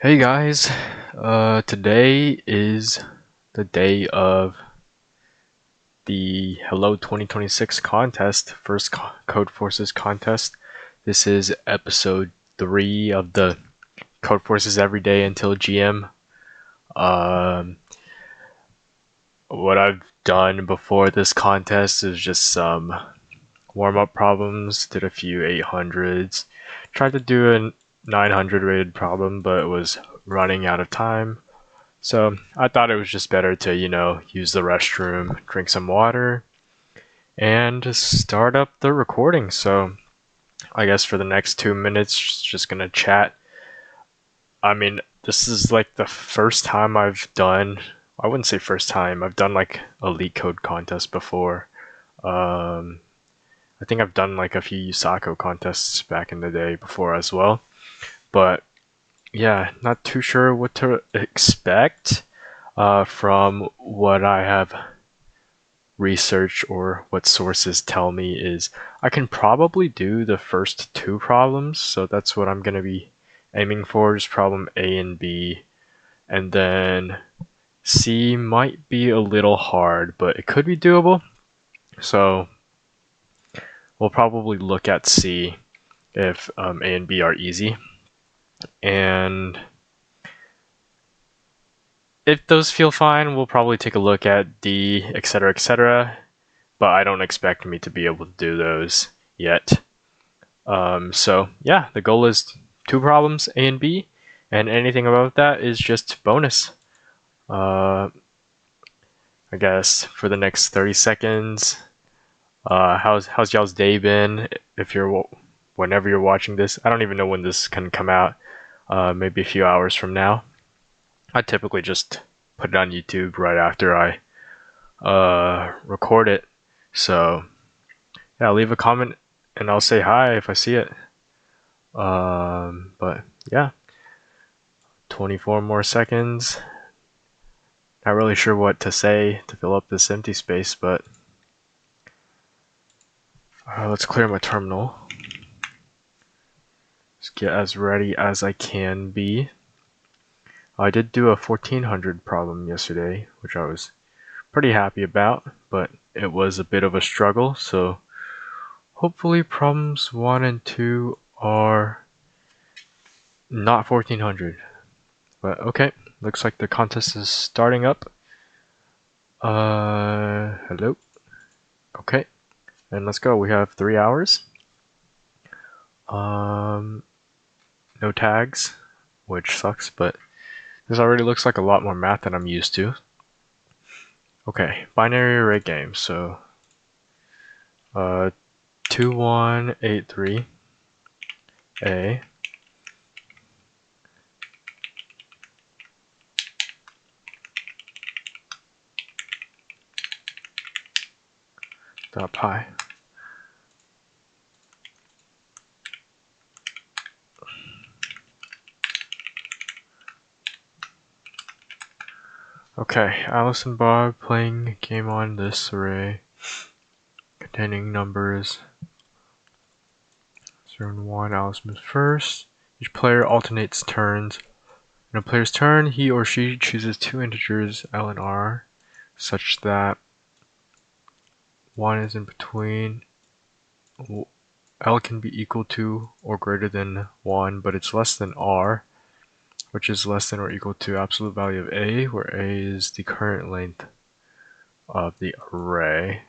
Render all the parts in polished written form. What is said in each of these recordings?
Hey guys, today is the day of the Hello 2026 contest, first Codeforces contest. This is episode 3 of the Codeforces Every Day Until GM. What I've done before this contest is just some warm-up problems, did a few 800s, tried to do a 900 rated problem, but it was running out of time. So I thought it was just better to, use the restroom, drink some water, and start up the recording. So I guess for the next 2 minutes, just gonna chat. I mean, this is like the first time I wouldn't say first time, I've done like a leak code contest before. I think I've done like a few Yusako contests back in the day before as well. But yeah, not too sure what to expect. From what I have researched or what sources tell me is I can probably do the first two problems, so that's what I'm going to be aiming for, is problem A and B, and then C might be a little hard, but it could be doable, so we'll probably look at C if A and B are easy, and if those feel fine, we'll probably take a look at D, etc., etc., but I don't expect me to be able to do those yet. So yeah, the goal is two problems, A and B, and anything above that is just bonus. I guess for the next 30 seconds, how's y'all's day been? Whenever you're watching this, I don't even know when this can come out. Maybe a few hours from now. I typically just put it on YouTube right after I record it. So yeah, leave a comment and I'll say hi if I see it. But yeah, 24 more seconds. Not really sure what to say to fill up this empty space, but let's clear my terminal. Let's get as ready as I can be. I did do a 1400 problem yesterday, which I was pretty happy about, but it was a bit of a struggle, so hopefully problems 1 and 2 are not 1400. But okay, looks like the contest is starting up. Hello? Okay, and let's go. We have 3 hours. No tags, which sucks, but this already looks like a lot more math than I'm used to. Okay, binary array game. So 2183 A dot pi. Okay, Alice and Bob playing a game on this array containing numbers 0 and 1. Alice moves first. Each player alternates turns. In a player's turn, he or she chooses two integers L and R such that 1 is in between. L can be equal to or greater than 1, but it's less than R, which is less than or equal to absolute value of A, where A is the current length of the array.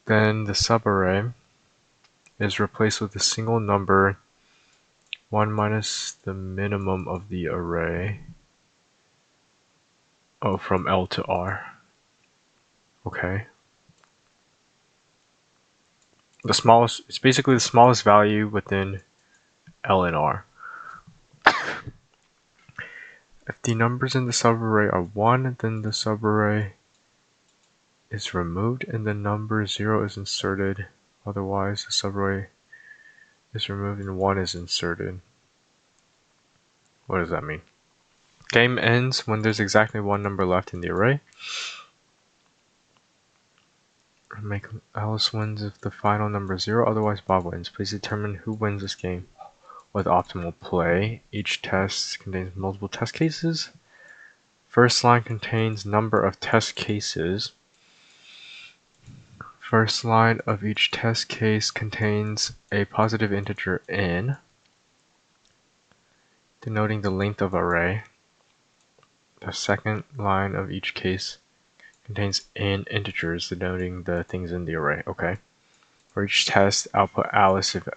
Then the subarray is replaced with a single number 1 minus the minimum of the array. Oh, from L to R. Okay. It's basically the smallest value within L and R. If the numbers in the subarray are 1, then the subarray is removed and the number 0 is inserted. Otherwise, the subarray is removed and 1 is inserted. What does that mean? Game ends when there's exactly one number left in the array. Alice wins if the final number is 0, otherwise Bob wins. Please determine who wins this game. with optimal play. Each test contains multiple test cases. First line contains number of test cases. First line of each test case contains a positive integer n, denoting the length of array. The second line of each case contains n integers, denoting the things in the array. Okay. For each test, output Alice. If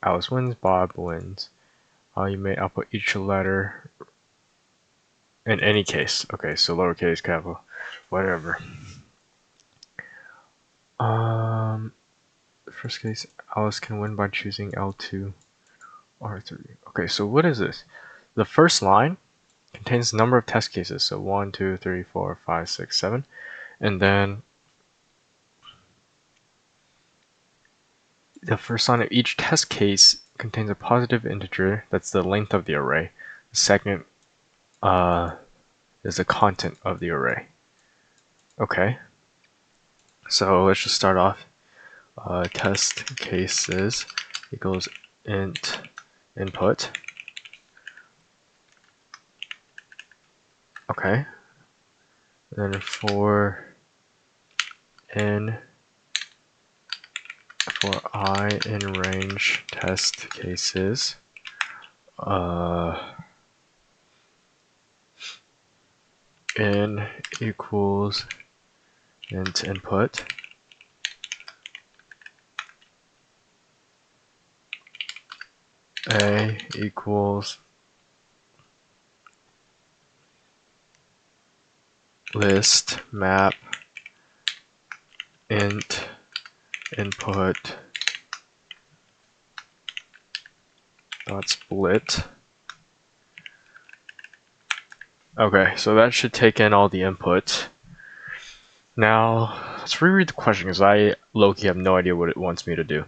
Alice wins, Bob wins. You may output each letter in any case. Okay, so lowercase, capital, whatever. First case, Alice can win by choosing L2, R3. Okay, so what is this? The first line contains the number of test cases. So 1, 2, 3, 4, 5, 6, 7. And then the first line of each test case contains a positive integer. That's the length of the array. The second is the content of the array. Okay. So let's just start off. Test cases equals int input. Okay. And then for I in range test cases, n equals int input. A equals list map int input dot split. Okay, so that should take in all the inputs. Now let's reread the question because I low-key have no idea what it wants me to do.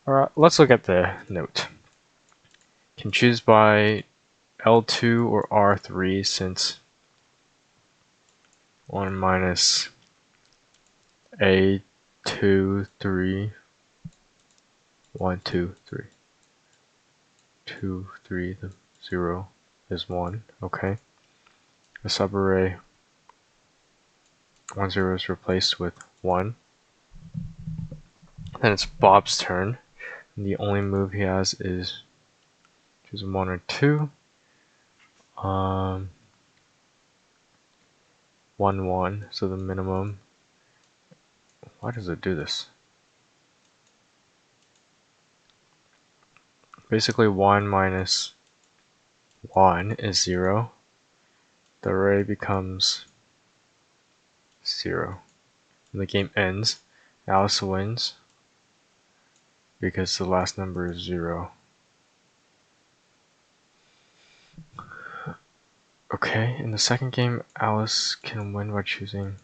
Alright, let's look at the note. Can choose by L2 or R3 since 1 minus A 2 3 1 2 3 2 3 the 0 is 1. Okay. The subarray 1 0 is replaced with 1. Then it's Bob's turn. And the only move he has is choose 1 or 2. 1 1. So the minimum. Why does it do this? Basically 1 minus 1 is 0. The array becomes 0. And the game ends. Alice wins because the last number is 0. Okay, in the second game, Alice can win by choosing,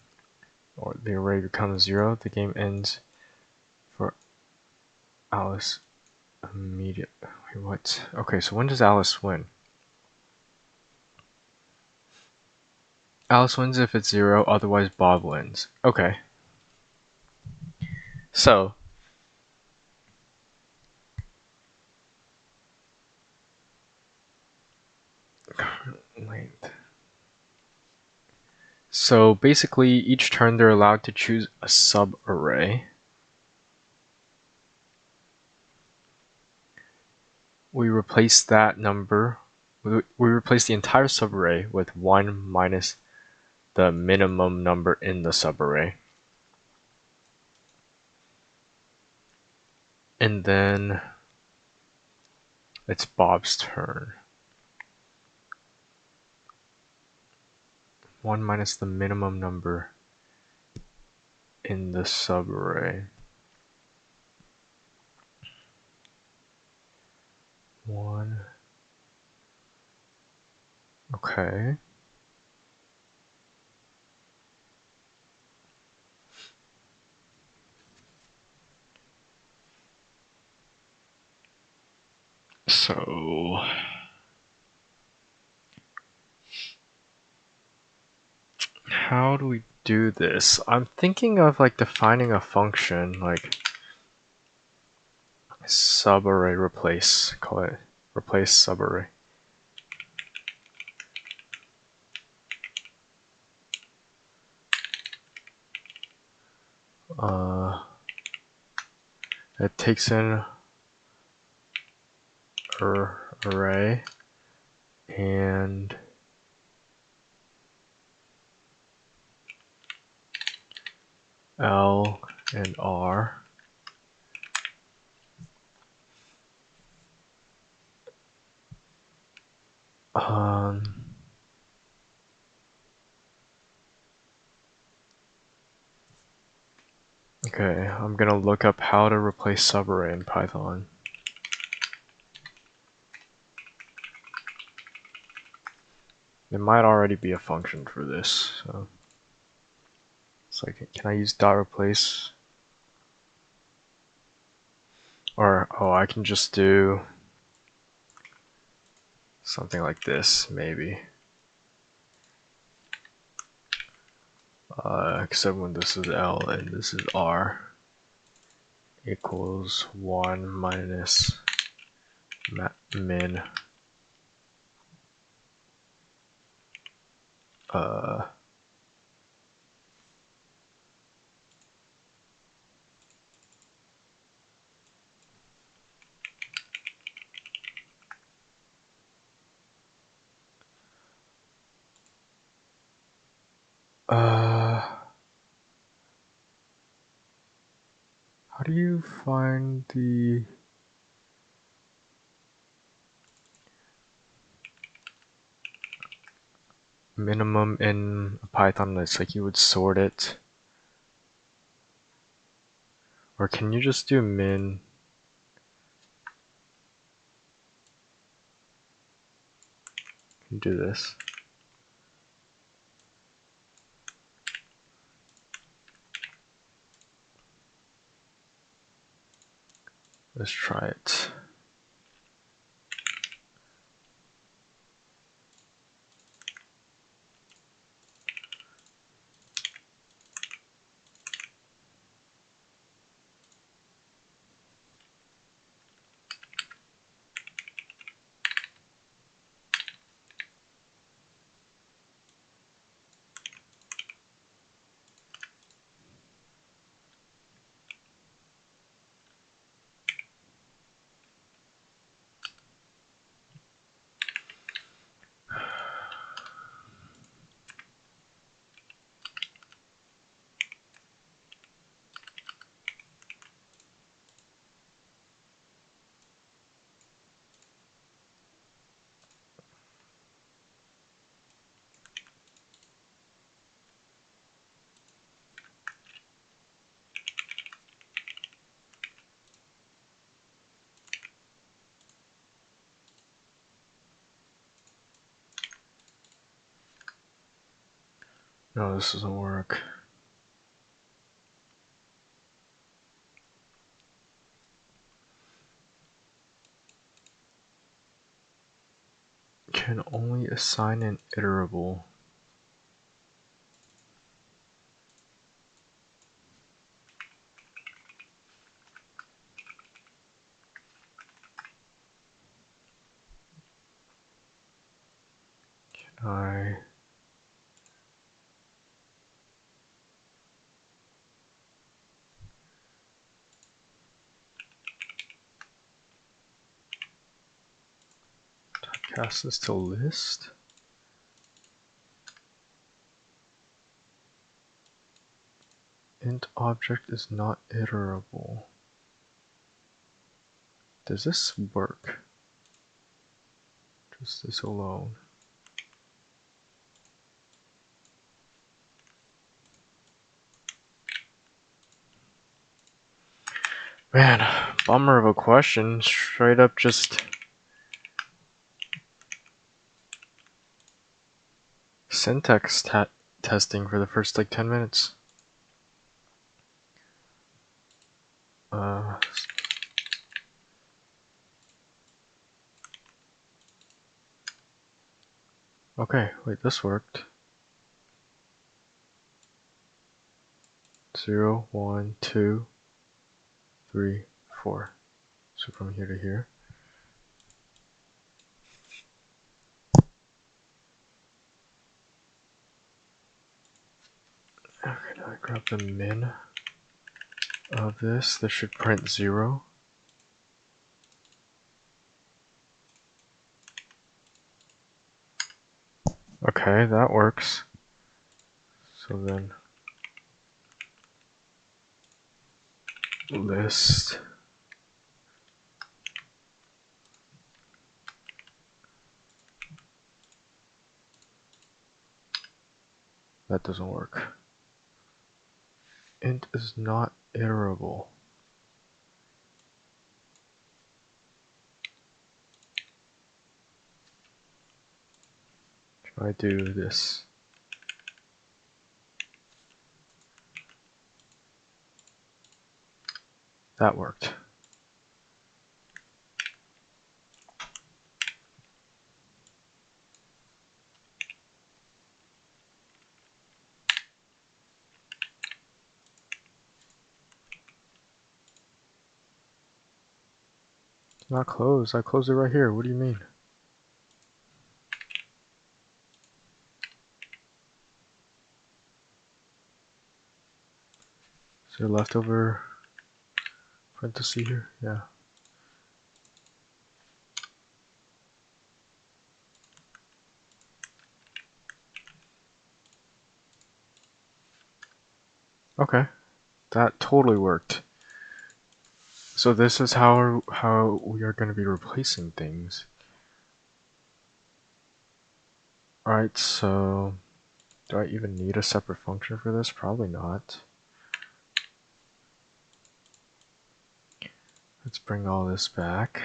or the array becomes 0. The game ends for Alice immediately. Wait, what? Okay, so when does Alice win? Alice wins if it's 0, otherwise Bob wins. Okay. So, length. So basically, each turn they're allowed to choose a subarray. We replace that number. We replace the entire subarray with 1 minus the minimum number in the subarray. And then it's Bob's turn. 1 minus the minimum number in the subarray. 1. Okay. So how do we do this? I'm thinking of like defining a function like subarray replace, call it replace subarray. It takes in array and L and R. Okay, I'm gonna look up how to replace subarray in Python. There might already be a function for this, so it's like, can I use dot replace? Or, oh, I can just do something like this, maybe. Except when this is L and this is R, equals 1 minus min how do you find the minimum in Python? It's like you would sort it. Or can you just do min? Can you do this? Let's try it. No, this doesn't work. Can only assign an iterable. Can I typecast this to list? Int object is not iterable. Does this work? Just this alone. Man, bummer of a question. Straight up just syntax testing for the first like 10 minutes. Okay, wait, this worked. 0, 1, 2, 3, 4. So from here to here. I grab the min of this. This should print 0. Okay, that works. So then list that doesn't work. Int is not iterable. Should I do this? That worked. It's not closed. I closed it right here. What do you mean? Is there leftover parenthesis here? Yeah. Okay, that totally worked. So this is how we are going to be replacing things. Alright, so do I even need a separate function for this? Probably not. Let's bring all this back.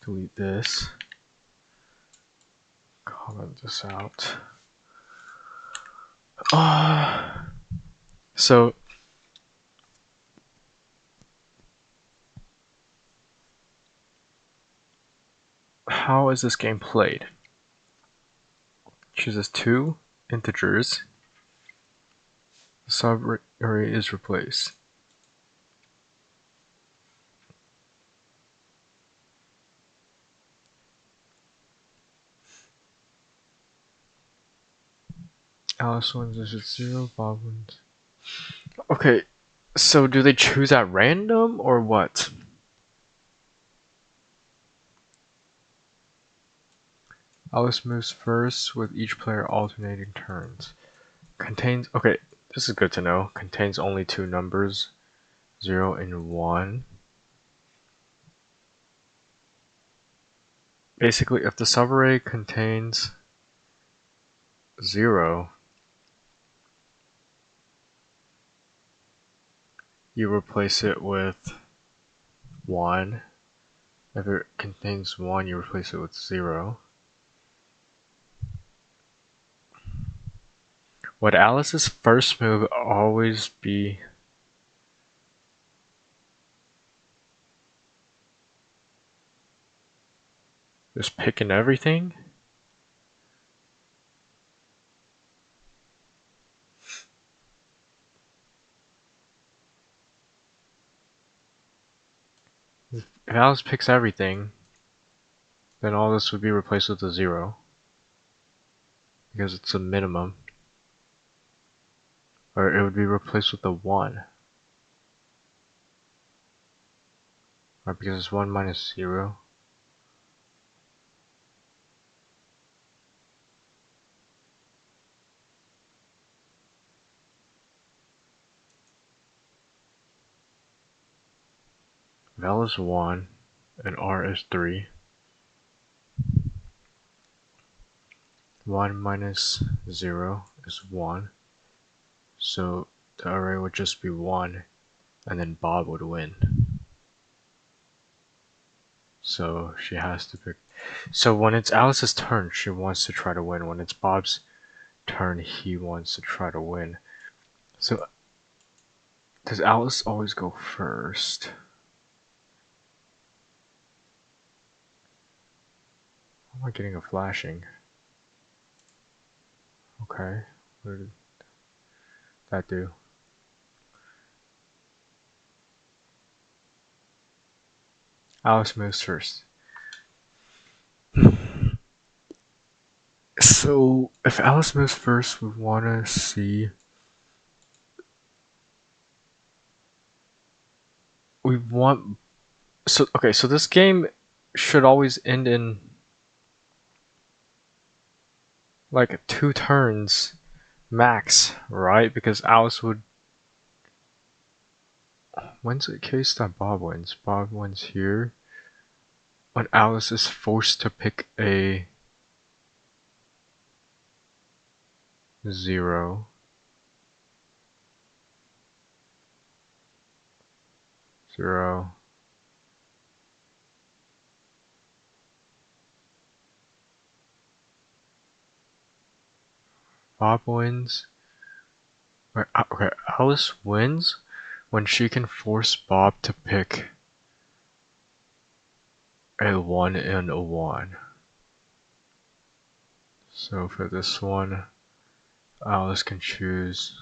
Delete this. Comment this out. So how is this game played? Chooses 2 integers. The subarray is replaced. Alice wins is 0, Bob wins. Okay, so do they choose at random or what? Alice moves first with each player alternating turns. Contains, okay, this is good to know. Contains only 2 numbers, 0 and 1. Basically, if the subarray contains 0, you replace it with 1. If it contains 1, you replace it with 0. Would Alice's first move always be just picking everything? If Alice picks everything, then all this would be replaced with a 0. Because it's a minimum. Or it would be replaced with a 1. Or because it's 1 minus 0. If L is 1 and R is 3, 1 minus 0 is 1. So the array would just be 1, and then Bob would win. So she has to pick. So when it's Alice's turn, she wants to try to win. When it's Bob's turn, he wants to try to win. So does Alice always go first? Why am I getting a flashing? Okay, what did that do? Alice moves first. So if Alice moves first, we want to see we want. So okay, so this game should always end in like 2 turns max, right? Because Alice would. When's the case that Bob wins? Bob wins here. When Alice is forced to pick a 0. 0. Bob wins. Okay, Alice wins when she can force Bob to pick a 1 and a 1. So for this one, Alice can choose.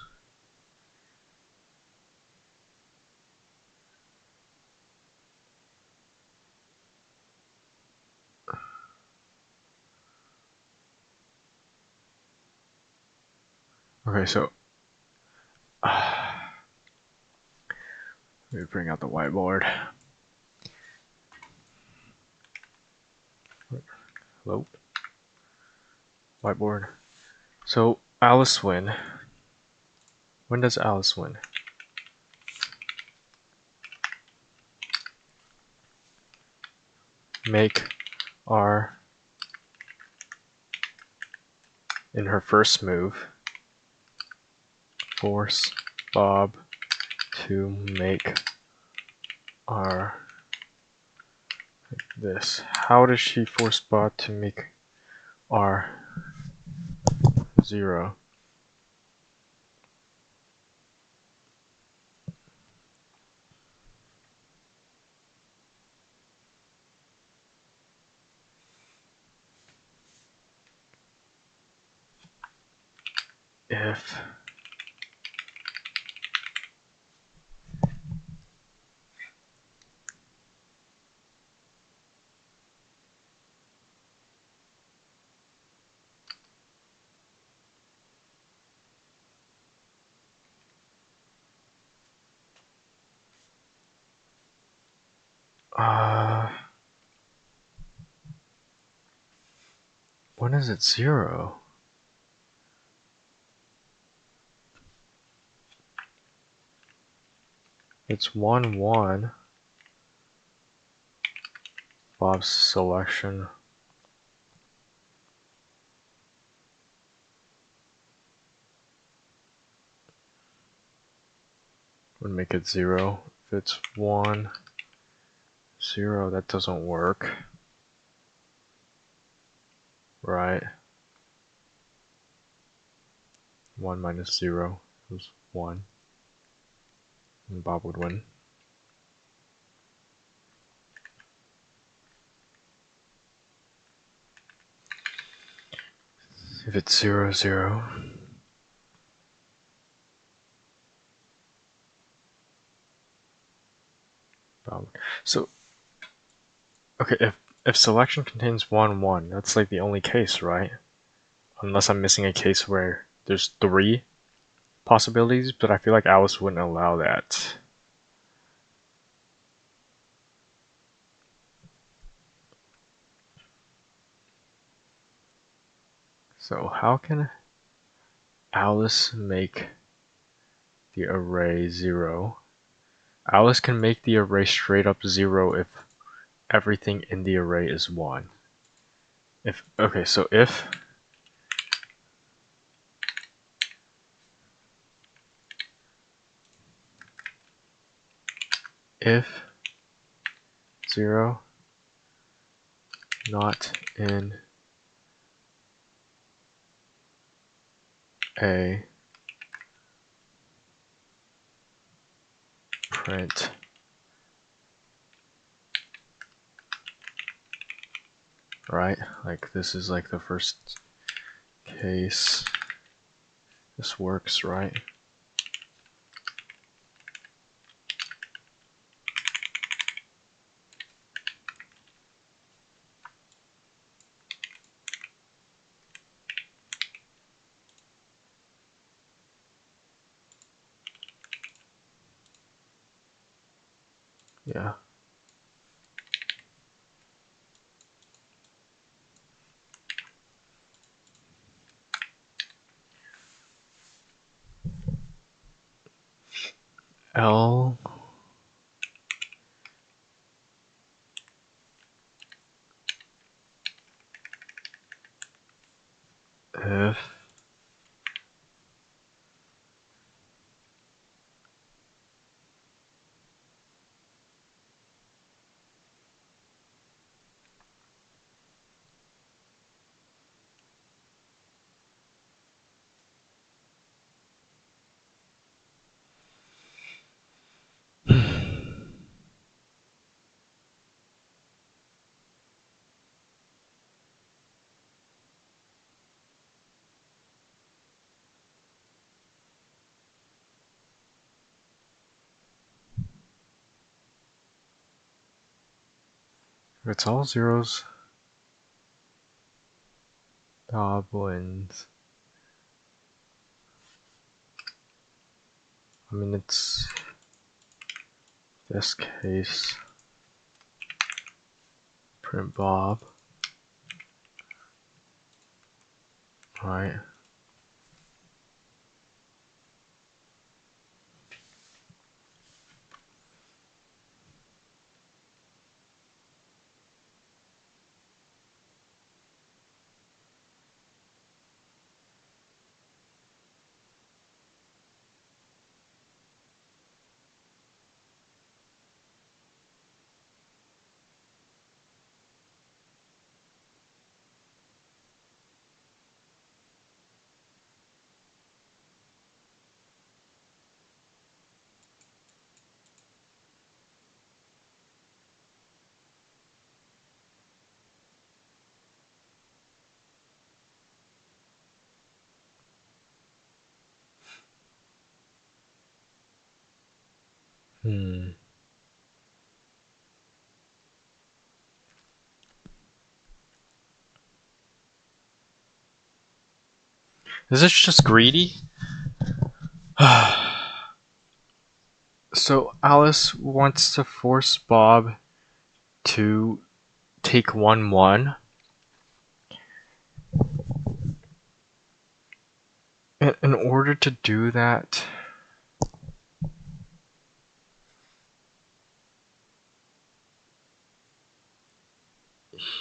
Okay, so let me bring out the whiteboard. Hello? Whiteboard. So Alice win. When does Alice win? Make R in her first move. Force Bob to make R like this. How does she force Bob to make R 0? If when is it 0? It's 1 1. Bob's selection. Would make it 0. If it's 1 0, that doesn't work. Right? 1 minus 0 is 1. And Bob would win. If it's 0 0, Bob. So, okay, if selection contains 1 1, that's like the only case, right? Unless I'm missing a case where there's 3 possibilities, but I feel like Alice wouldn't allow that. So how can Alice make the array 0? Alice can make the array straight up 0 if everything in the array is 1. Okay, so if if 0 not in a print right, like this is like the first case, this works, right? Yeah. L if it's all zeros, Bob wins. I mean, it's this case, print Bob, right? Hmm. Is this just greedy? So Alice wants to force Bob to take 1-1. In order to do that,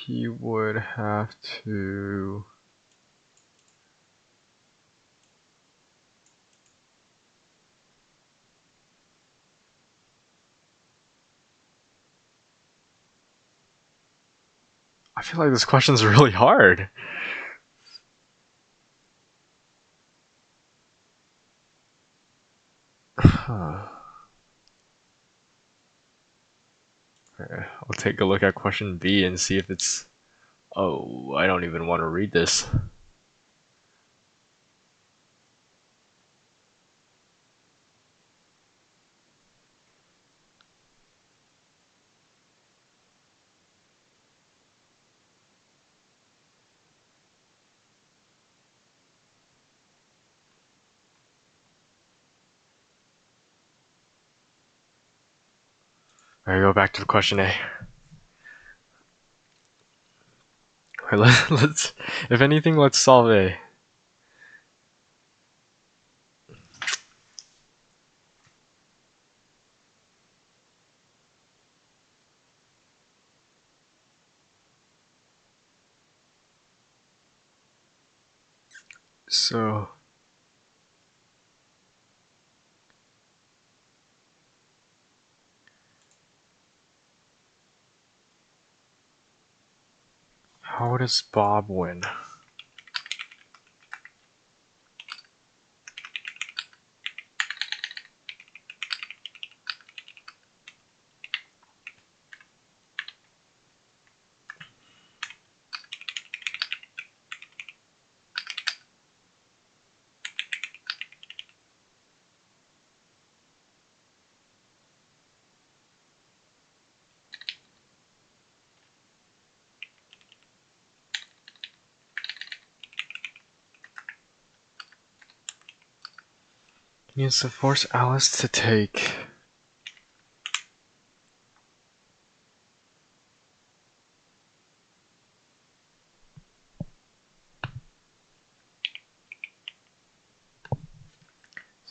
he would have to... I feel like this question's really hard. Huh. I'll take a look at question B and see if it's... Oh, I don't even want to read this. Alright, go back to the question A. Alright, let's... If anything, let's solve A. So... How does Bob win? He needs to force Alice to take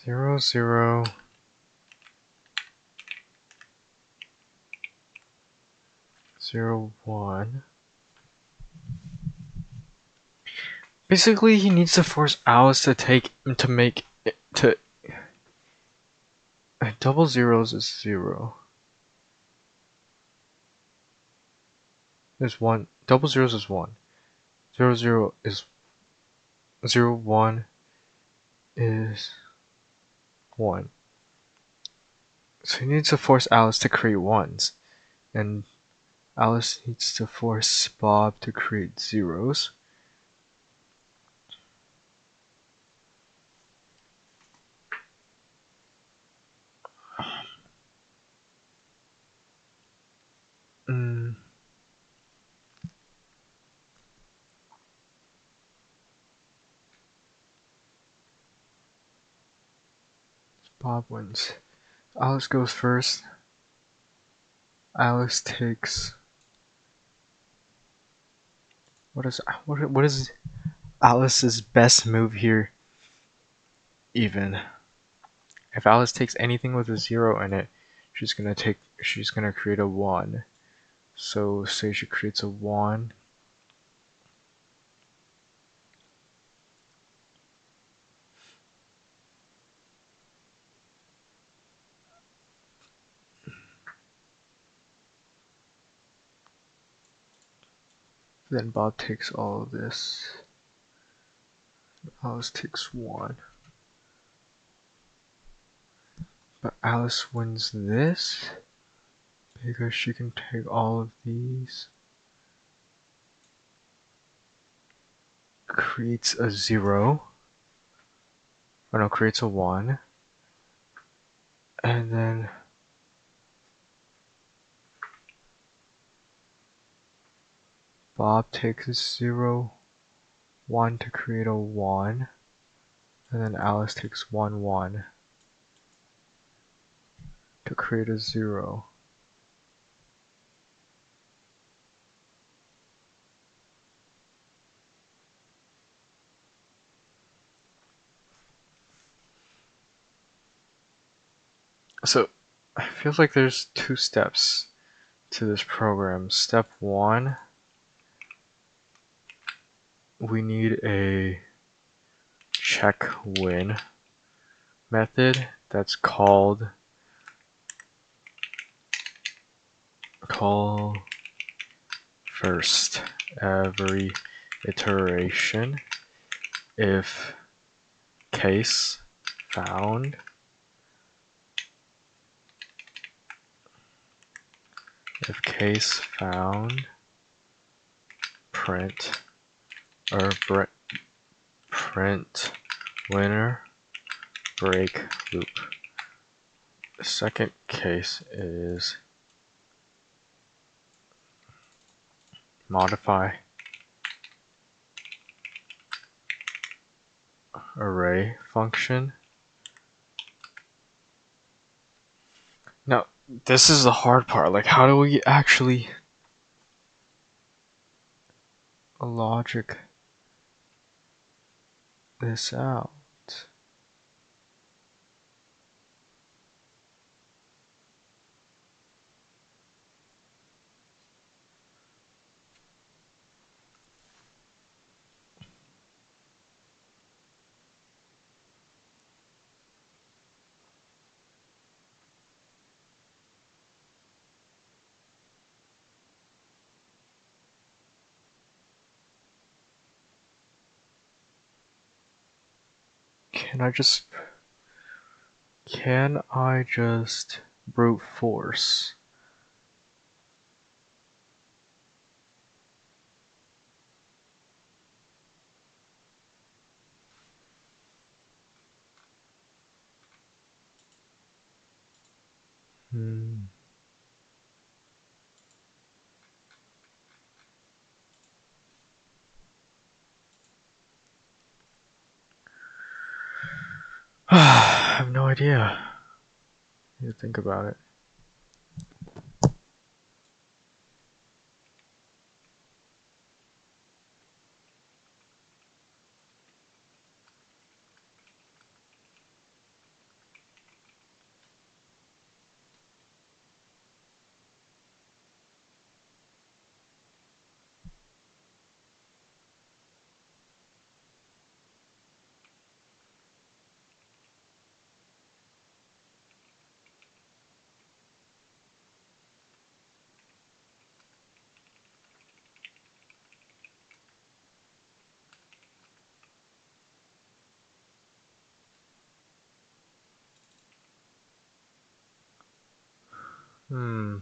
0, 0, 0, 1. Basically, he needs to force Alice to make it to double zeros is 0. Is 1. Double zeros is 1. 0, 0 is 0, 1 is 1. So he needs to force Alice to create ones, and Alice needs to force Bob to create zeros. Bob wins. Alice goes first. Alice takes. What is Alice's best move here? Even if Alice takes anything with a 0 in it, she's gonna create a 1. So say she creates a 1. Then Bob takes all of this. Alice takes 1. But Alice wins this because she can take all of these. Creates a 0. Or no, creates a 1. And then Bob takes a 0, 1 to create a 1. And then Alice takes 1, 1 to create a 0. So I feel like there's 2 steps to this program. Step 1, we need a check win method that's call first every iteration if case found print print winner break loop. The second case is modify array function. Now, this is the hard part. Like, how do we actually logic this out? Can I just brute force? I have no idea. I need to think about it. Hmm.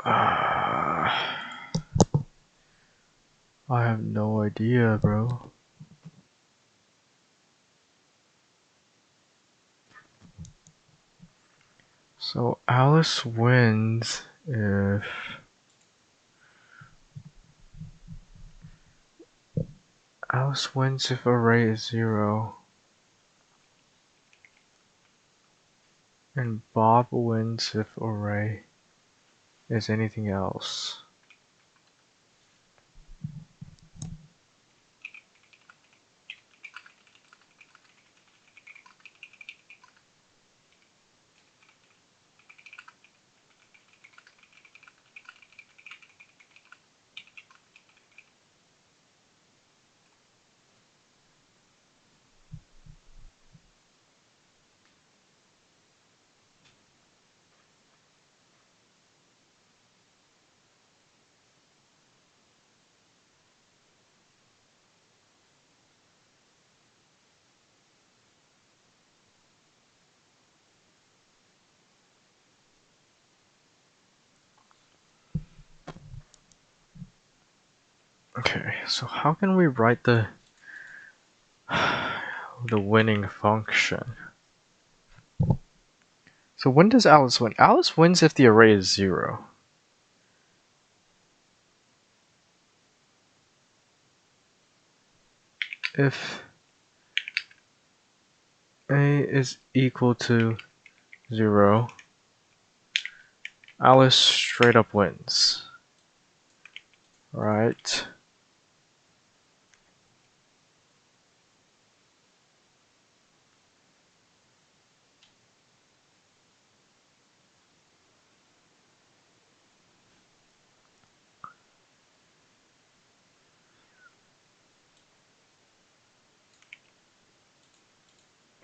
I have no idea, bro. So Alice wins if array is 0, and Bob wins if array is anything else. Okay, so how can we write the winning function? So when does Alice win? Alice wins if the array is 0. If A is equal to 0, Alice straight up wins. Right?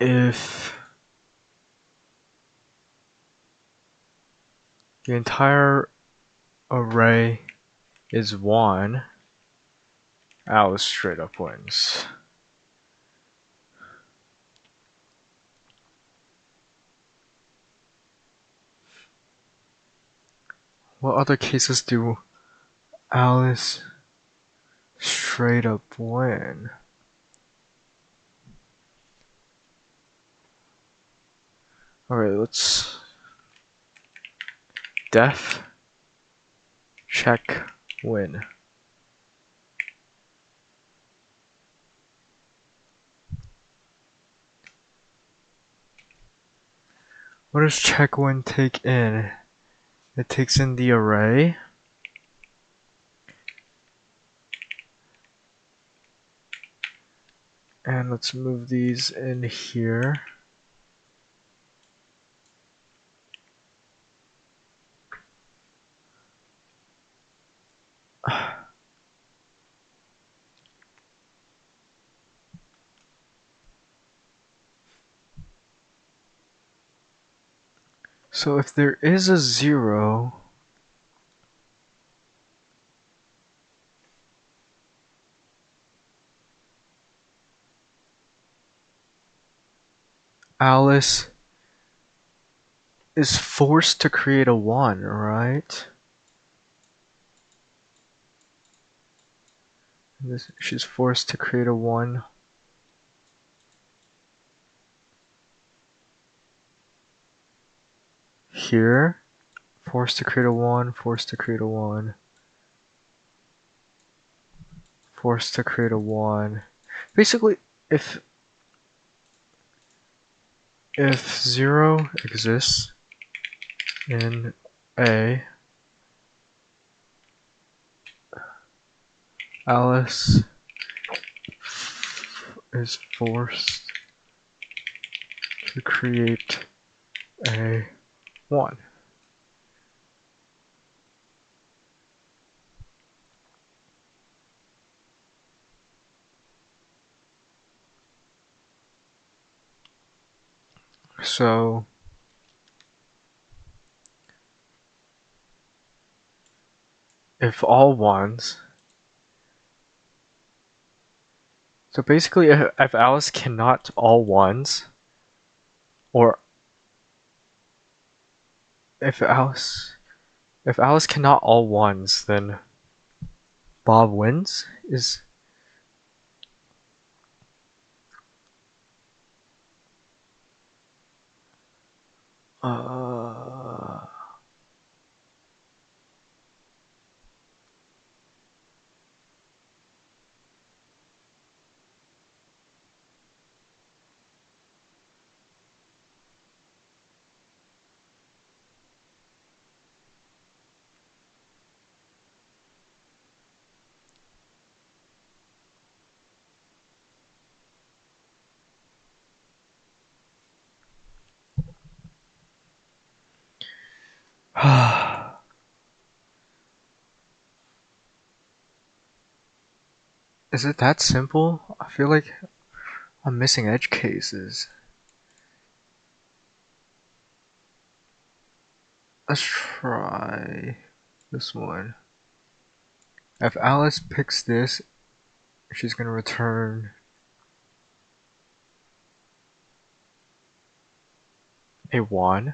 If the entire array is 1, Alice straight up wins. What other cases do Alice straight up win? Alright, let's def check win. What does check win take in? It takes in the array. And let's move these in here. So if there is a 0, Alice is forced to create a 1, right? She's forced to create a 1. Here, forced to create a 1, forced to create a 1, forced to create a 1. Basically, if 0 exists in A, Alice is forced to create a 1. So if all 1s, so basically if Alice cannot all 1s, or if Alice cannot all 1s, then Bob wins? Is is it that simple? I feel like I'm missing edge cases. Let's try this one. If Alice picks this, she's gonna return a 1,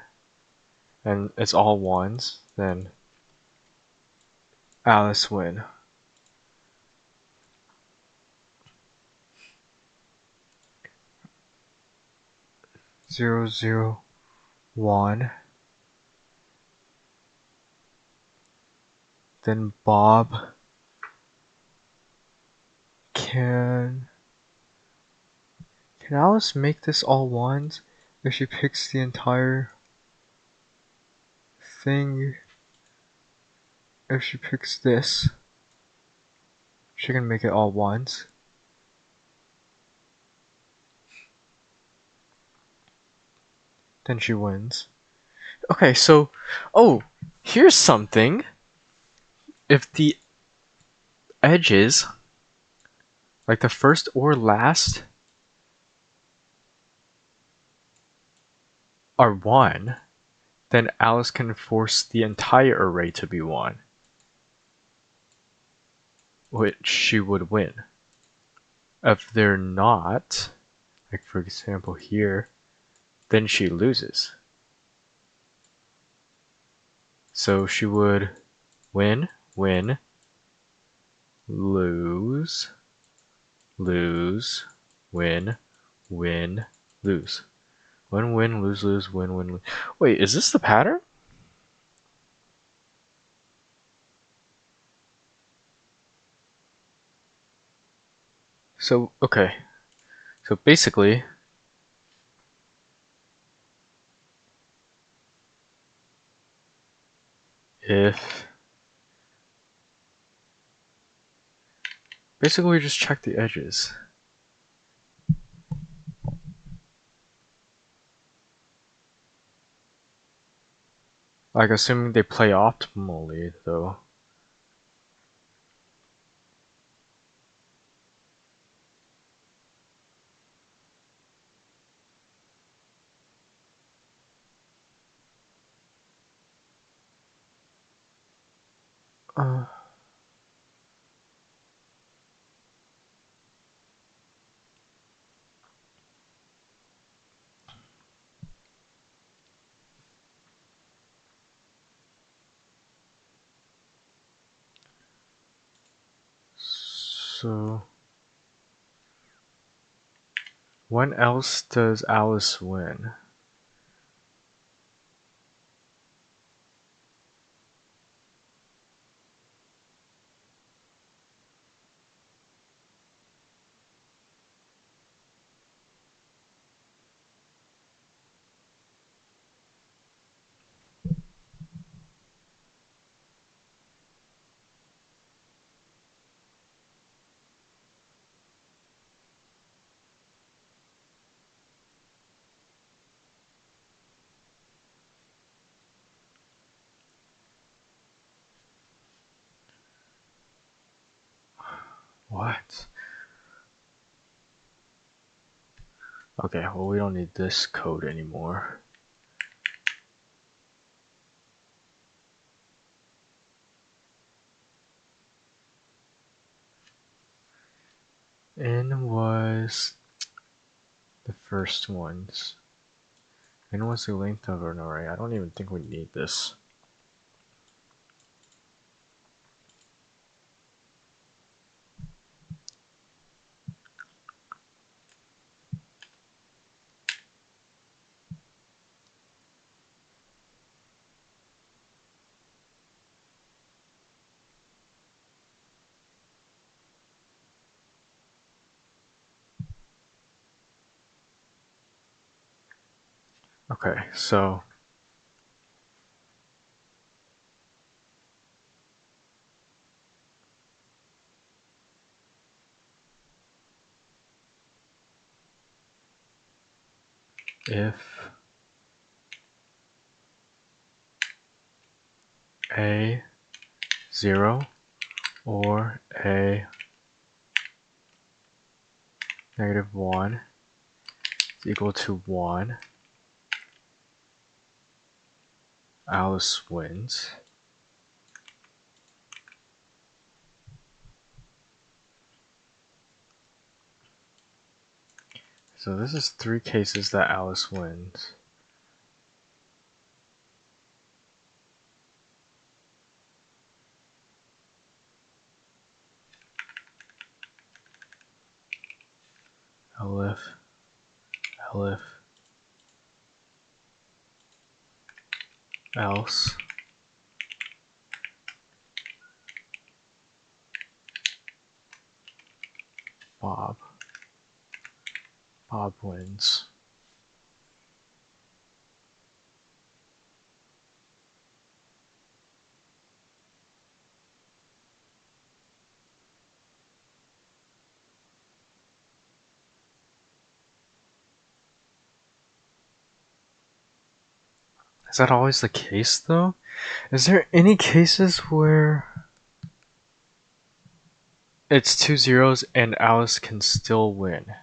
and it's all 1s, then Alice win. Zero, zero, 1. Then Bob can Alice make this all 1s if she picks the entire thing? If she picks this, she can make it all 1s. Then she wins. Okay, so, oh, here's something. If the edges, like the first or last, are 1, then Alice can force the entire array to be 1, which she would win. If they're not, like for example here, then she loses. So she would win, win, lose, lose, win, win, lose. Win, win, lose, lose, win, win, lose. Wait, is this the pattern? So, okay. So basically, if basically we just check the edges. Like assuming they play optimally though. Uh, so when else does Alice win? What? Okay, well, we don't need this code anymore. N was the first ones. N was the length of an array. I don't even think we need this. Okay, so if a 0 or a -1 is equal to 1, Alice wins. So this is 3 cases that Alice wins. Elif, elif, else, Bob. Bob wins. Is that always the case though? Is there any cases where it's 2 zeros and Alice can still win?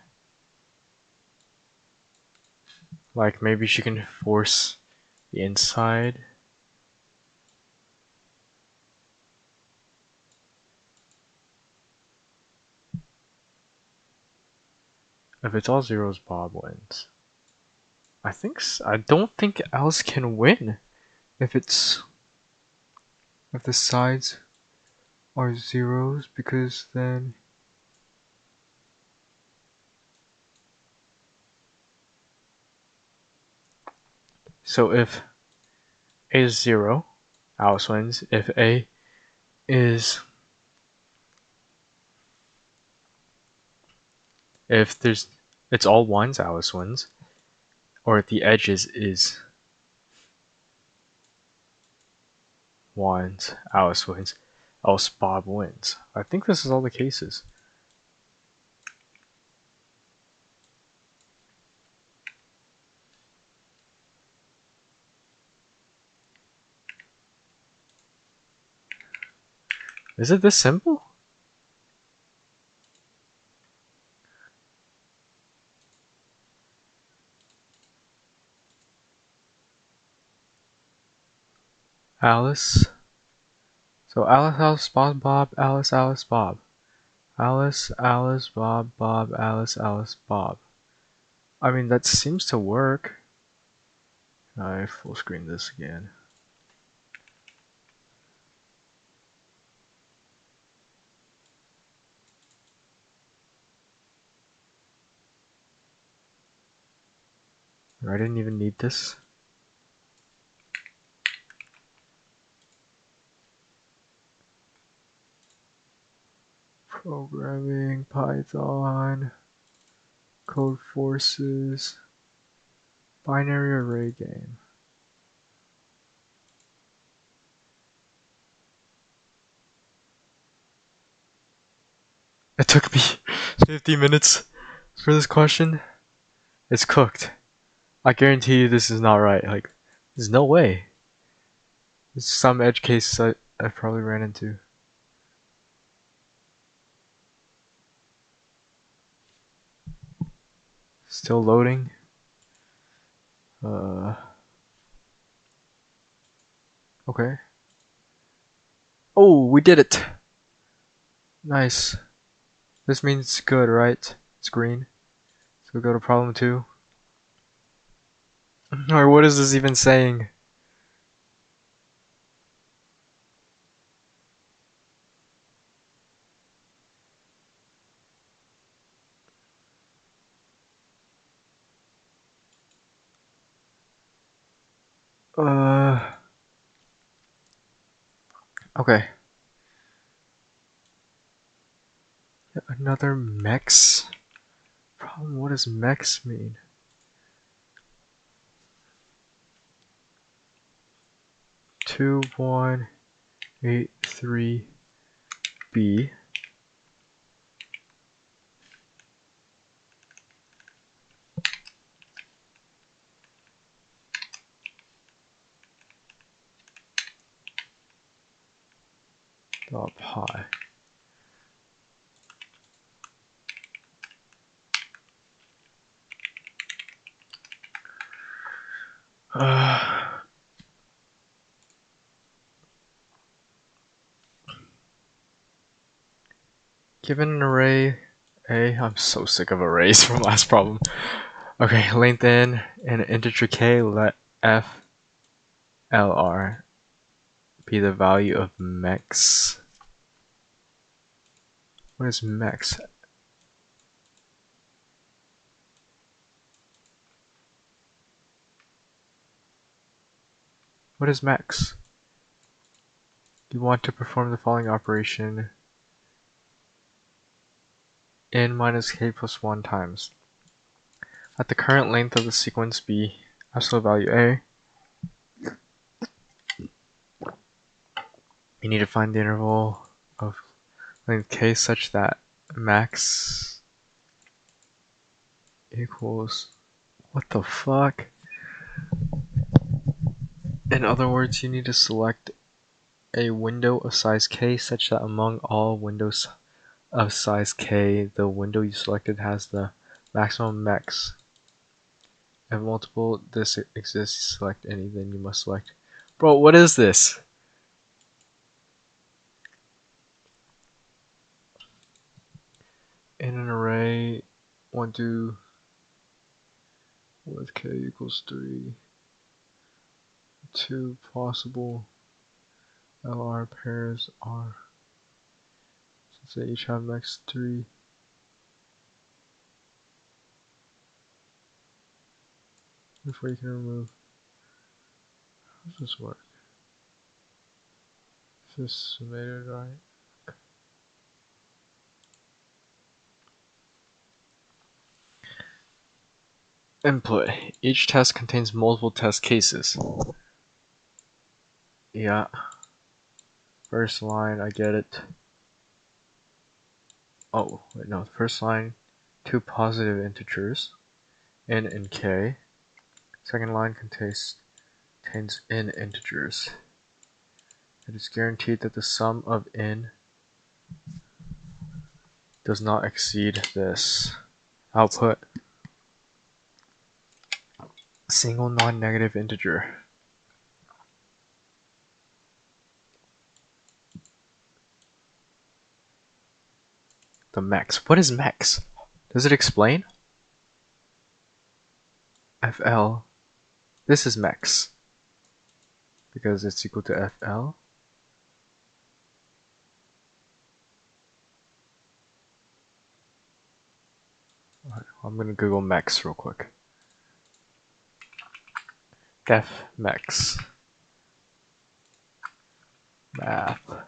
Like maybe she can force the inside. If it's all zeros, Bob wins. I don't think Alice can win if if the sides are zeros, because then so if A is 0, Alice wins. If A is if there's it's all ones, Alice wins. Or if the edges is ones, Alice wins. Else Bob wins. I think this is all the cases. Is it this simple? Alice So Alice, Alice, Bob, Bob, Alice, Alice, Bob. Alice, Alice, Bob, Bob, Alice, Alice, Bob. I mean, that seems to work. I full screen this again. I didn't even need this. Programming, Python, Codeforces, binary array game. It took me 50 minutes for this question. It's cooked. I guarantee you this is not right. Like, there's no way. It's some edge case I probably ran into. Still loading. Okay. Oh, we did it! Nice. This means it's good, right? It's green. So we go to problem 2. Or what is this even saying? Okay. Another mex? Problem, what does mex mean? Two, 1, 8, 3, B. Dot pi. Given an array A, I'm so sick of arrays from last problem. Okay, length n and an integer k, let f lr be the value of mex. What is mex? What is mex? You want to perform the following operation n minus k plus 1 times. Let the current length of the sequence be absolute value a. You need to find the interval of length k such that max equals... What the fuck? In other words, you need to select a window of size k such that among all windows of size k, the window you selected has the maximum mex. If multiple this exists, select any, then you must select... Bro, what is this? In an array, 1, 2, with k equals 3, 2 possible LR pairs are, since they each have max 3, before you can remove. How does this work? Is this summated right? Input. Each test contains multiple test cases. Yeah. First line, I get it. Oh, wait, no. First line, 2 positive integers, n and k. Second line contains n integers. It is guaranteed that the sum of n does not exceed this. Output. Single non-negative integer. the max. What is max? Does it explain? FL. This is max. Because it's equal to FL. I'm gonna Google max real quick. Def max. Math.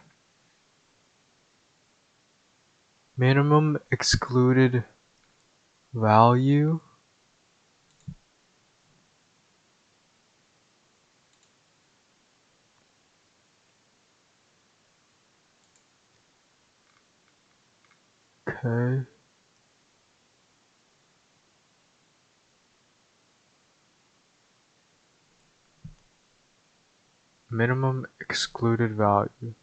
Minimum excluded value. Okay. Minimum excluded value.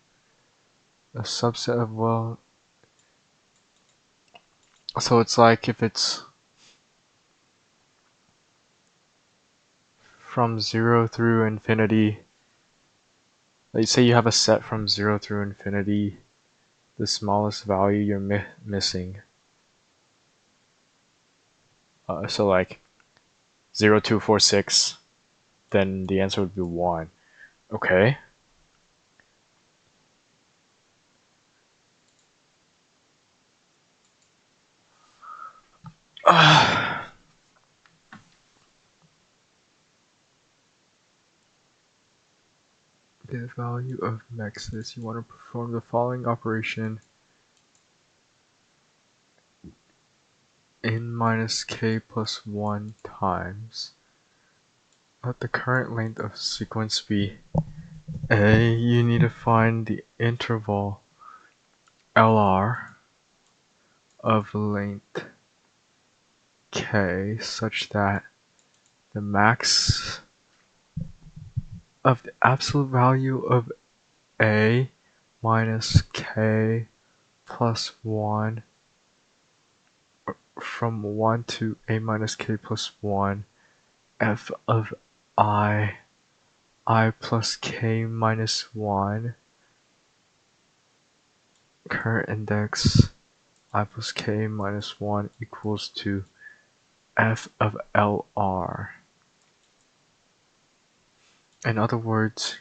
A subset of, well, so it's like if it's from 0 through infinity. Let's say you have a set from 0 through infinity, the smallest value you're missing. So like 0, 2, 4, 6, then the answer would be 1. Okay. The value of max is, you want to perform the following operation n minus k plus 1 times. Let the current length of sequence be A. You need to find the interval LR of length k such that the max of the absolute value of A minus k plus 1 from 1 to A minus k plus 1 f of I plus k minus 1 current index I plus k minus 1 equals to f of LR. In other words,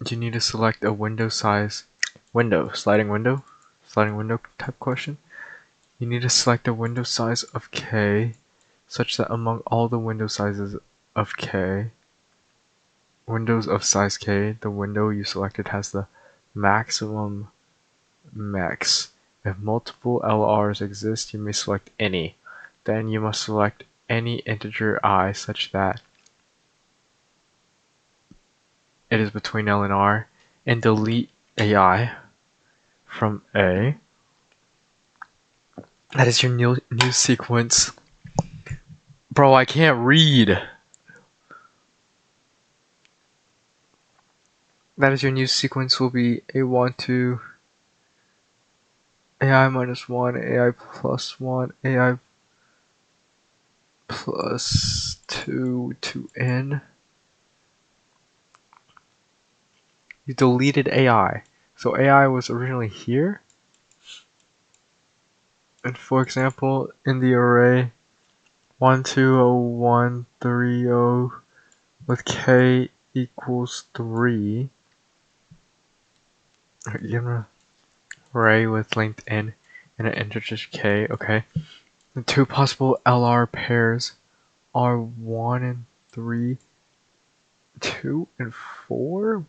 you need to select a sliding window type question. You need to select a window size of k such that among all the window sizes of k, windows of size k, the window you selected has the maximum max. If multiple LRs exist, you may select any. Then you must select any integer I such that it is between L and R, and delete AI from A. That is your new sequence. Bro, I can't read. That is your new sequence will be A1 to AI minus 1, AI plus 1, AI plus 2 to N. You deleted AI. So AI was originally here. And for example, in the array 1, 2, 0, 1, 3, 0 with k equals 3, given an array with length n and an integer k, okay. The two possible LR pairs are 1 and 3, 2 and 4.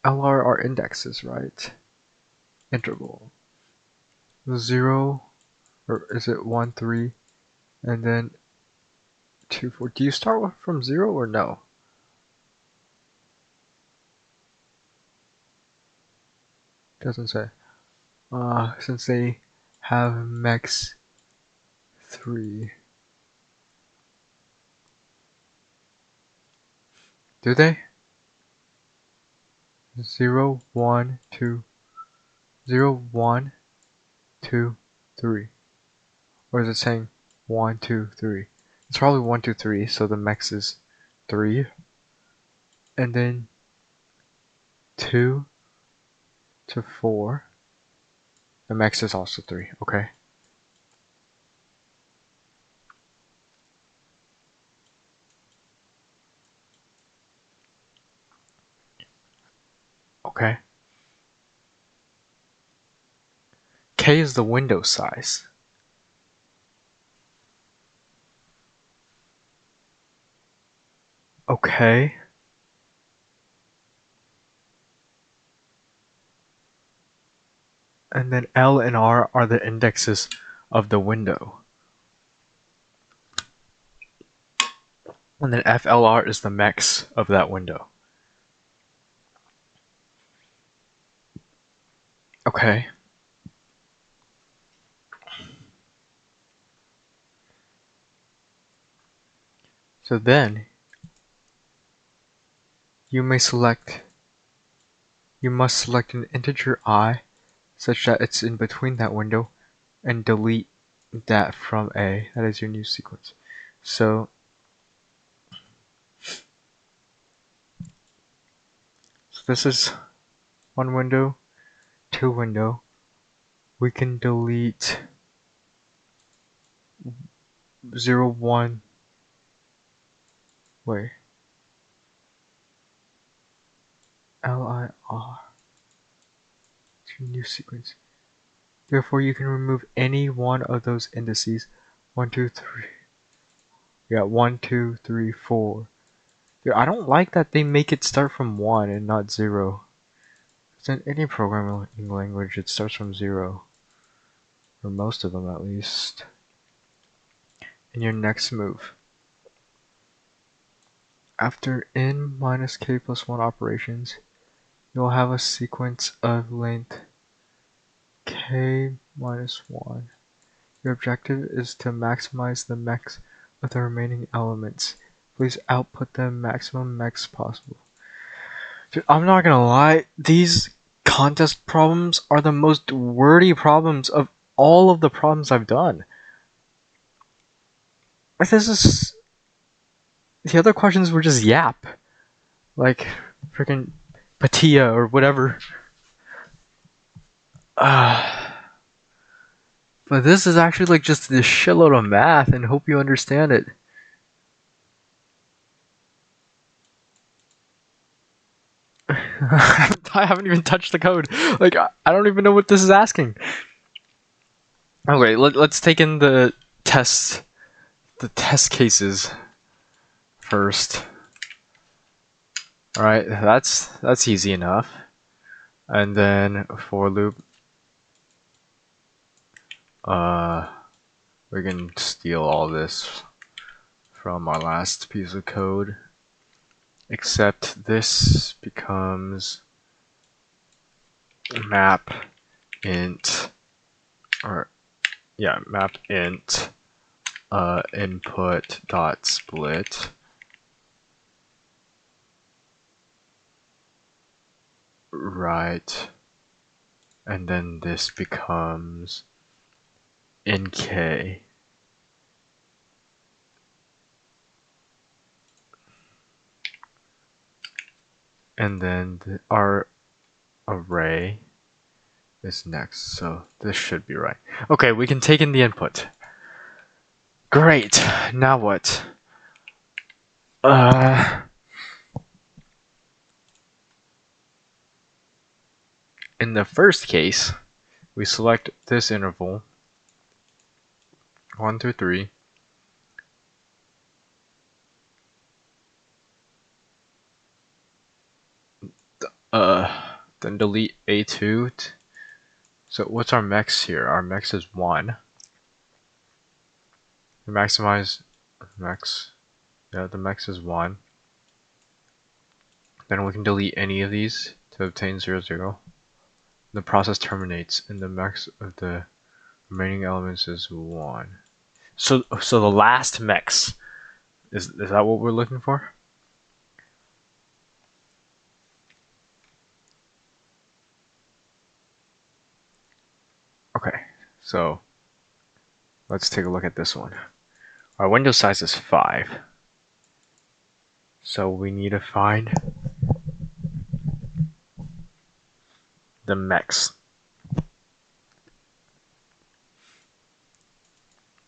LR are indexes, right? Interval. 0, or is it 1, 3, and then 2, 4. Do you start from 0 or no? Doesn't say. Since they have max 3. Do they? 0, 1, 2, 0, 1, 2, 3. Or is it saying 1, 2, 3? It's probably 1, 2, 3, so the max is 3. And then 2 to 4. The max is also 3. Okay. Okay. K is the window size. Okay. And then L and R are the indexes of the window. And then FLR is the max of that window. Okay. So then you must select an integer I such that it's in between that window and delete that from A. That is your new sequence. So this is one window, two window. We can delete 0, 1. Wait. LIR. It's your new sequence. Therefore, you can remove any one of those indices. 1, 2, 3. Yeah, 1, 2, 3, 4. Dude, I don't like that they make it start from 1 and not 0. Because in any programming language, it starts from 0. Or most of them, at least. In your next move, after n minus k plus 1 operations, you'll have a sequence of length k minus 1. Your objective is to maximize the max of the remaining elements. Please output the maximum max possible. Dude, I'm not gonna lie, these contest problems are the most wordy problems of all of the problems I've done. This is... The other questions were just yap. Like, freaking Patia or whatever. But this is actually like just this shitload of math, and hope you understand it. I haven't even touched the code. Like, I don't even know what this is asking. Okay, let's take in the test cases first. All right, that's easy enough. And then for loop, we can steal all this from our last piece of code, except this becomes map int, or yeah, map int input dot split. Right, and then this becomes nk. And then our array is next, so this should be right. Okay, we can take in the input. Great, now what? In the first case, we select this interval, 1 through 3. Then delete A2. So what's our max here? Our max is 1. We maximize max. Yeah, the max is 1. Then we can delete any of these to obtain 0, 0. The process terminates and the max of the remaining elements is 1. So the last max, is that what we're looking for? Okay, so let's take a look at this one. Our window size is 5. So we need to find the max.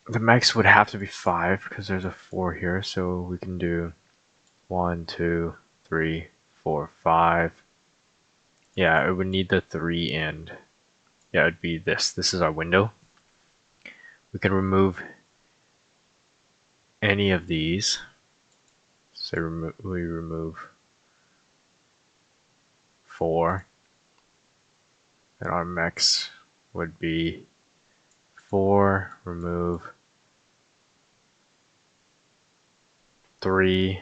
The max would have to be 5 because there's a 4 here, so we can do 1, 2, 3, 4, 5. Yeah, it would need the 3 and yeah, it'd be this. This is our window. We can remove any of these. So we remove 4, and our max would be 4, remove 3,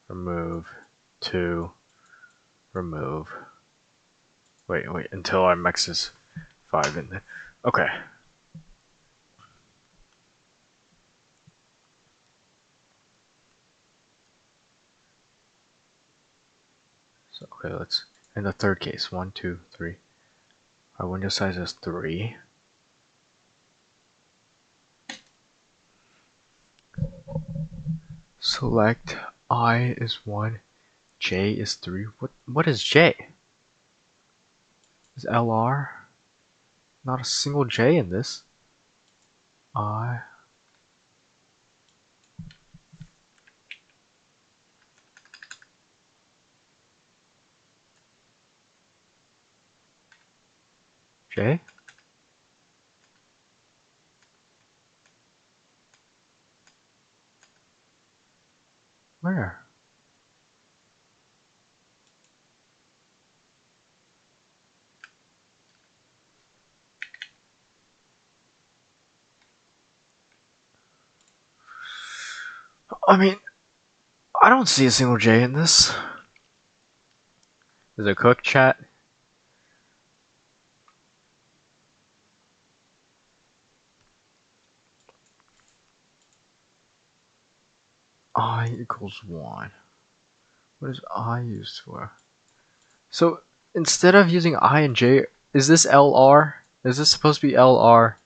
remove 2, remove. Wait, until our max is 5 and then. Okay. So, okay, let's. In the third case, 1, 2, 3. Our window size is 3. Select I is 1, J is 3. What is J? Is LR? Not a single J in this. I. J? Where? I mean, I don't see a single J in this. Is it cooked, chat? I equals 1. What is I used for? So instead of using I and J, is this LR? Is this supposed to be LR?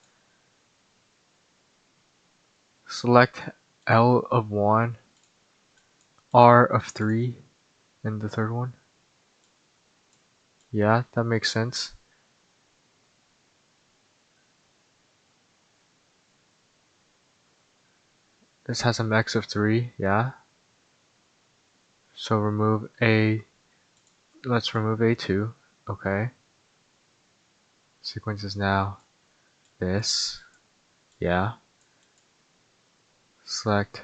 Select L of 1, R of 3, and the third one? Yeah, that makes sense. This has a max of 3, yeah. So remove A. Let's remove A2. Okay. Sequence is now this. Yeah. Select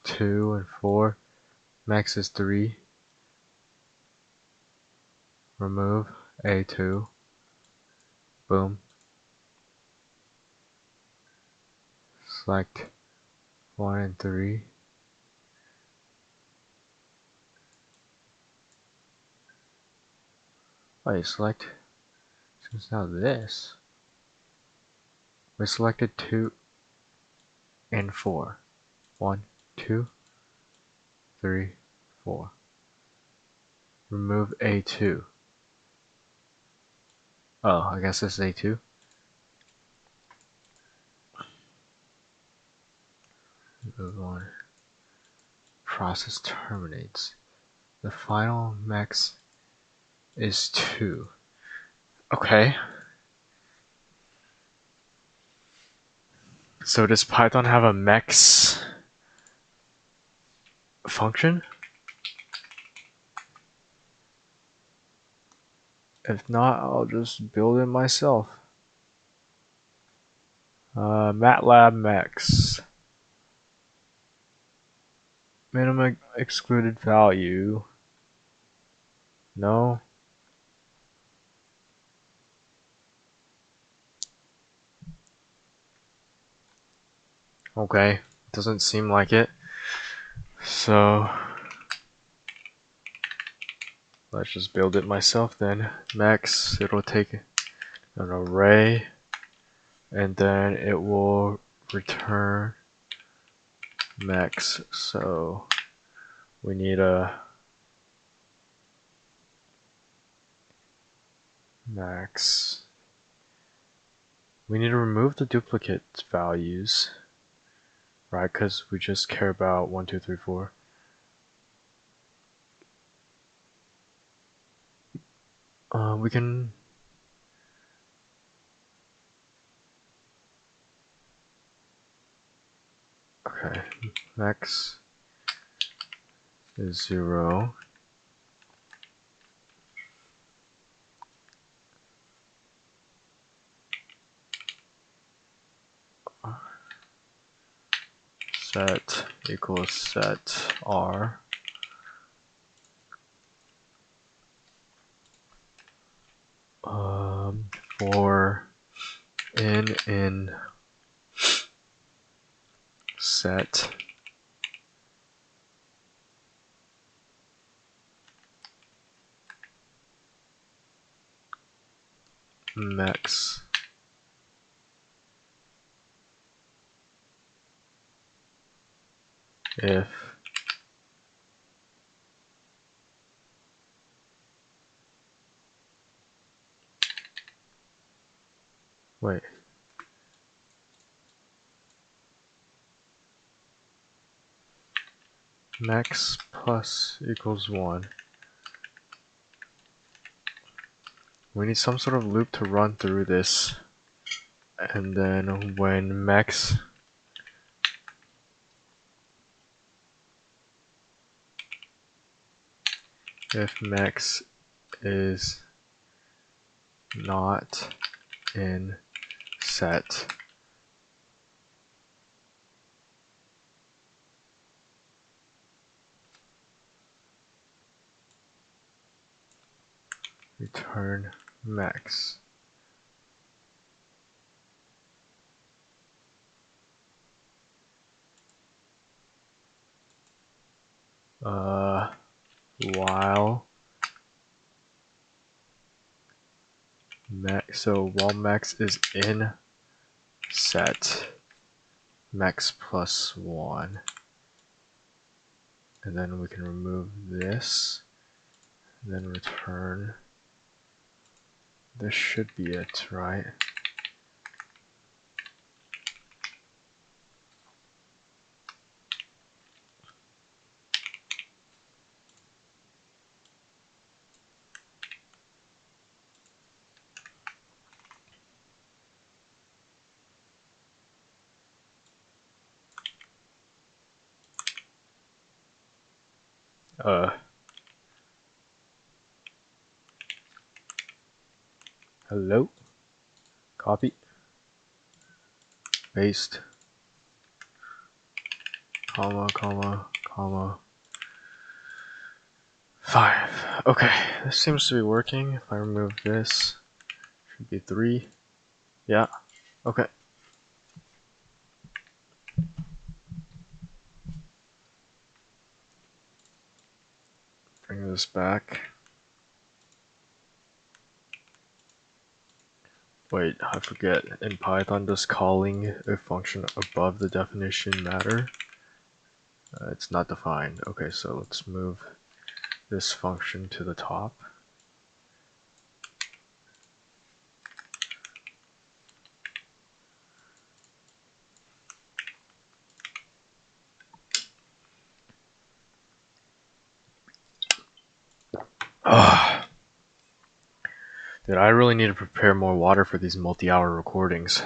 2 and 4. Max is 3. Remove A2. Boom. Select 1 and 3. Wait, select. So it's now this. We selected 2 and 4. 1, 2, 3, 4. Remove A2. Oh, I guess this is A2. Move on. Process terminates. The final max is 2. Okay. So does Python have a max function? If not, I'll just build it myself. MATLAB max. Minimum excluded value. No. Okay. Doesn't seem like it. So let's just build it myself then. Max, it'll take an array and then it will return max. So we need a max. We need to remove the duplicate values, right? Because we just care about 1, 2, 3, 4. We can. Okay, max is 0. Set equals set R. For in set max if wait max plus equals 1. We need some sort of loop to run through this, and then when max if max is not in set return max. While max, so while max is in set max plus 1, and then we can remove this, and then return. This should be it, right? Hello? Copy, paste, comma, comma, comma, 5. Okay, this seems to be working. If I remove this, should be 3. Yeah, okay. Bring this back. Wait, I forget. In Python, does calling a function above the definition matter? It's not defined. Okay, so let's move this function to the top. Dude, I really need to prepare more water for these multi-hour recordings.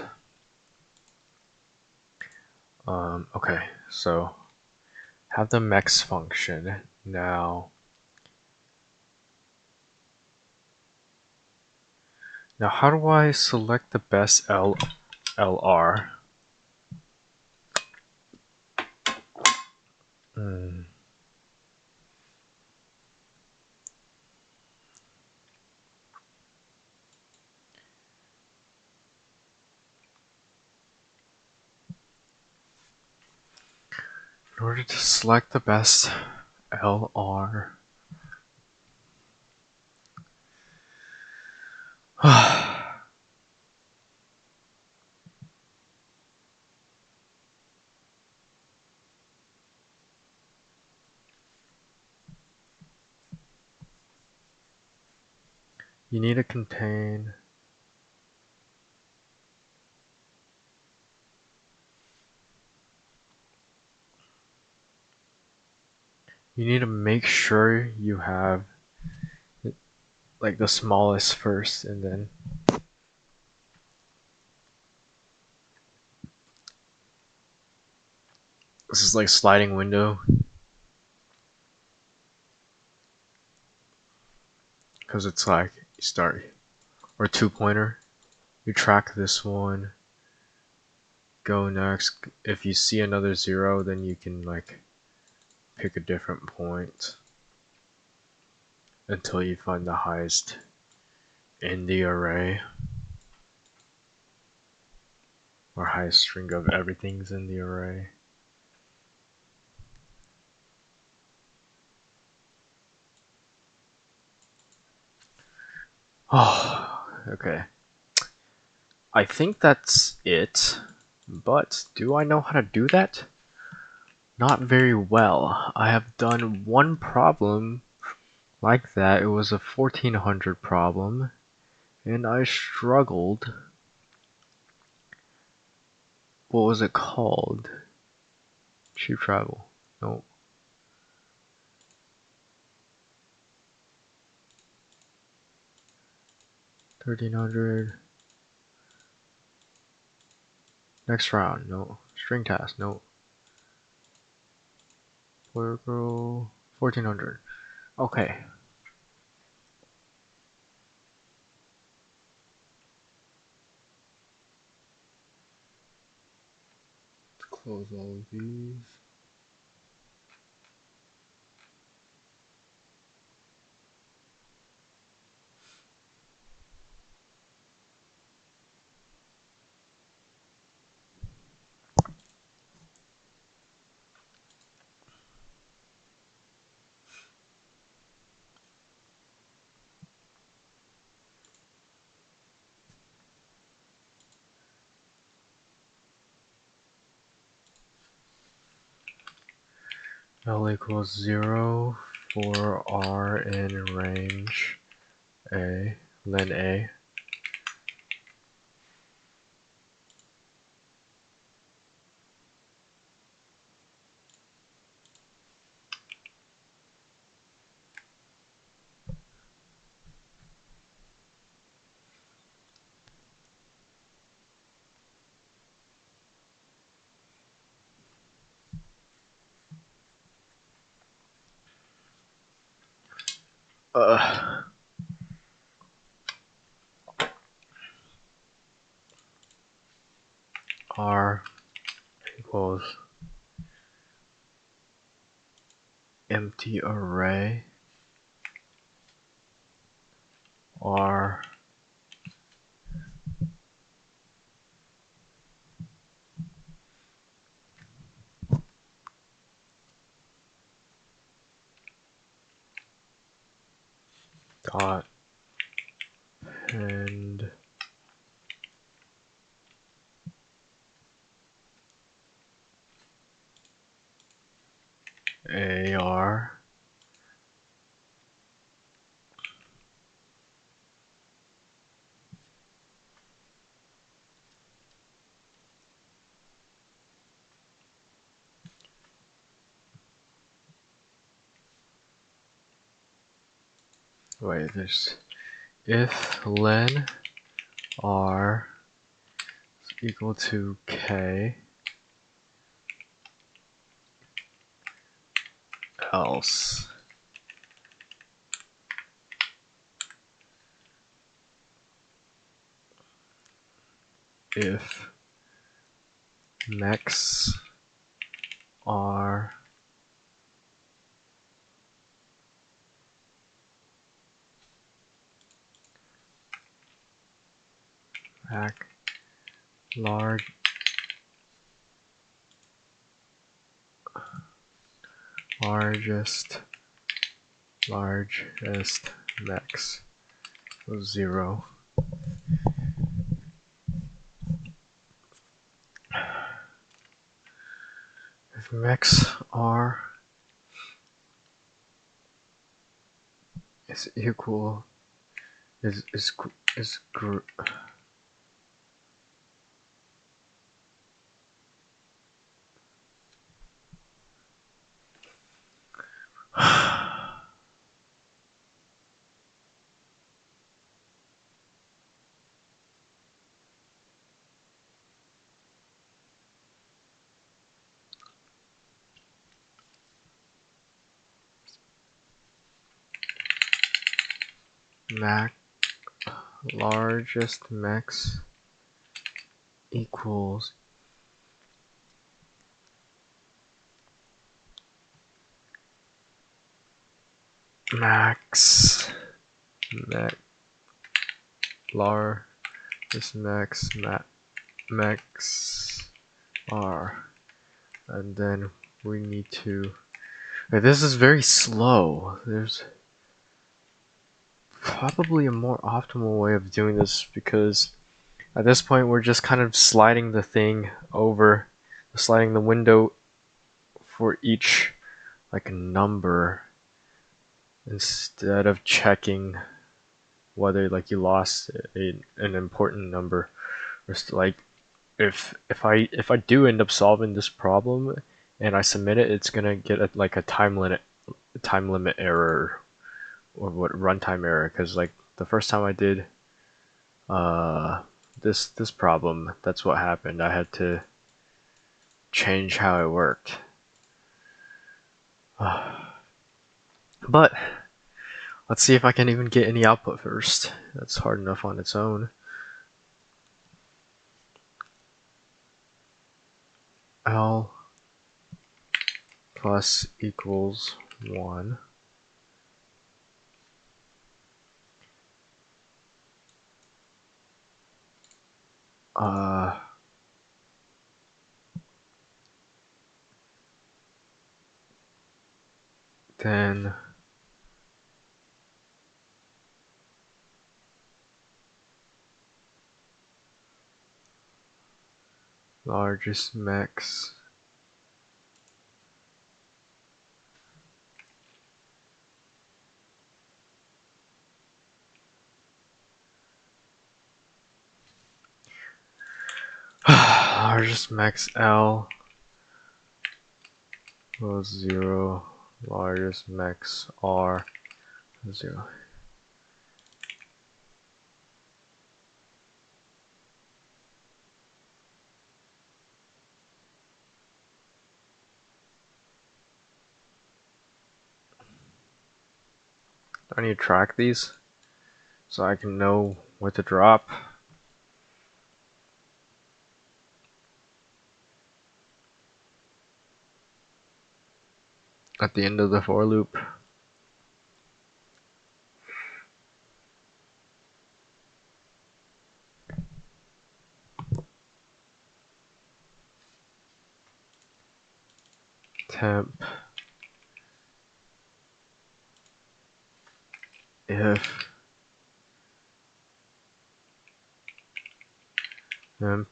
Okay, so have the max function. Now how do I select the best LR? In order to select the best LR, you need to contain. You need to make sure you have like the smallest first, and then this is like sliding window because it's like you start or two pointer. You track this one, go next. If you see another 0, then you can like pick a different point until you find the highest in the array, or highest string of everything's in the array. Oh, okay. I think that's it, but do I know how to do that? Not very well. I have done one problem like that. It was a 1400 problem, and I struggled. What was it called? Cheap travel. No. 1300. Next round. No. String task. No. Boy girl. 1400. Okay. Close all of these. L equals 0 for R in range A, len A. R equals empty array R dot and AR wait there's if len R is equal to K, else if max R mac large largest max was 0. If max R is equal is max largest max equals max largest max r, and then we need to. Wait, this is very slow. There's probably a more optimal way of doing this, because at this point we're just kind of sliding the thing over, sliding the window for each like number, instead of checking whether like you lost an important number, or like if I do end up solving this problem and I submit it, it's gonna get like a time limit error, or what, runtime error, because like the first time I did this problem, that's what happened. I had to change how it worked. But let's see if I can even get any output first. That's hard enough on its own. L plus equals 1. Then largest max largest max L equals 0, largest max R 0. I need to track these so I can know what to drop. At the end of the for loop. Temp if temp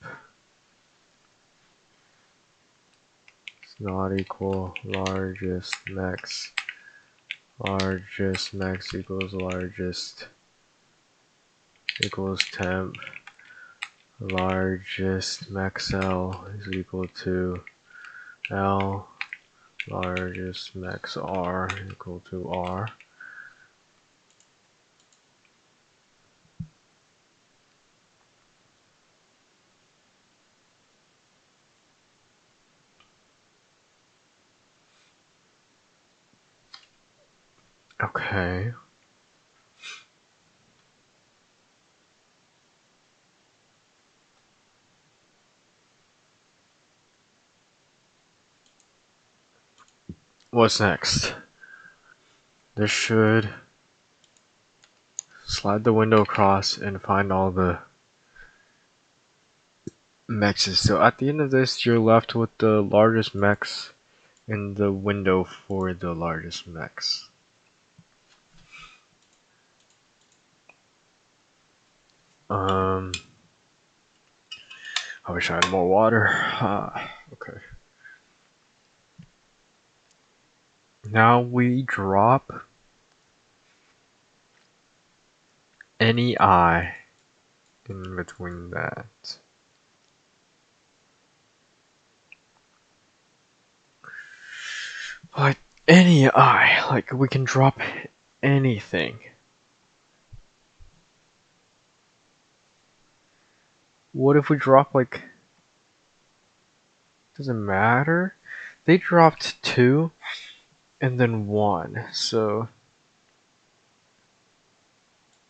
is not equal largest max equals largest equals temp, largest max L is equal to L, largest max R equal to R. Okay. What's next? This should slide the window across and find all the mexes. So at the end of this, you're left with the largest mex in the window for the largest mex. I wish I had more water. Okay. Now we drop any I in between that. Like any I, like we can drop anything. What if we drop like, doesn't matter? They dropped 2 and then 1, so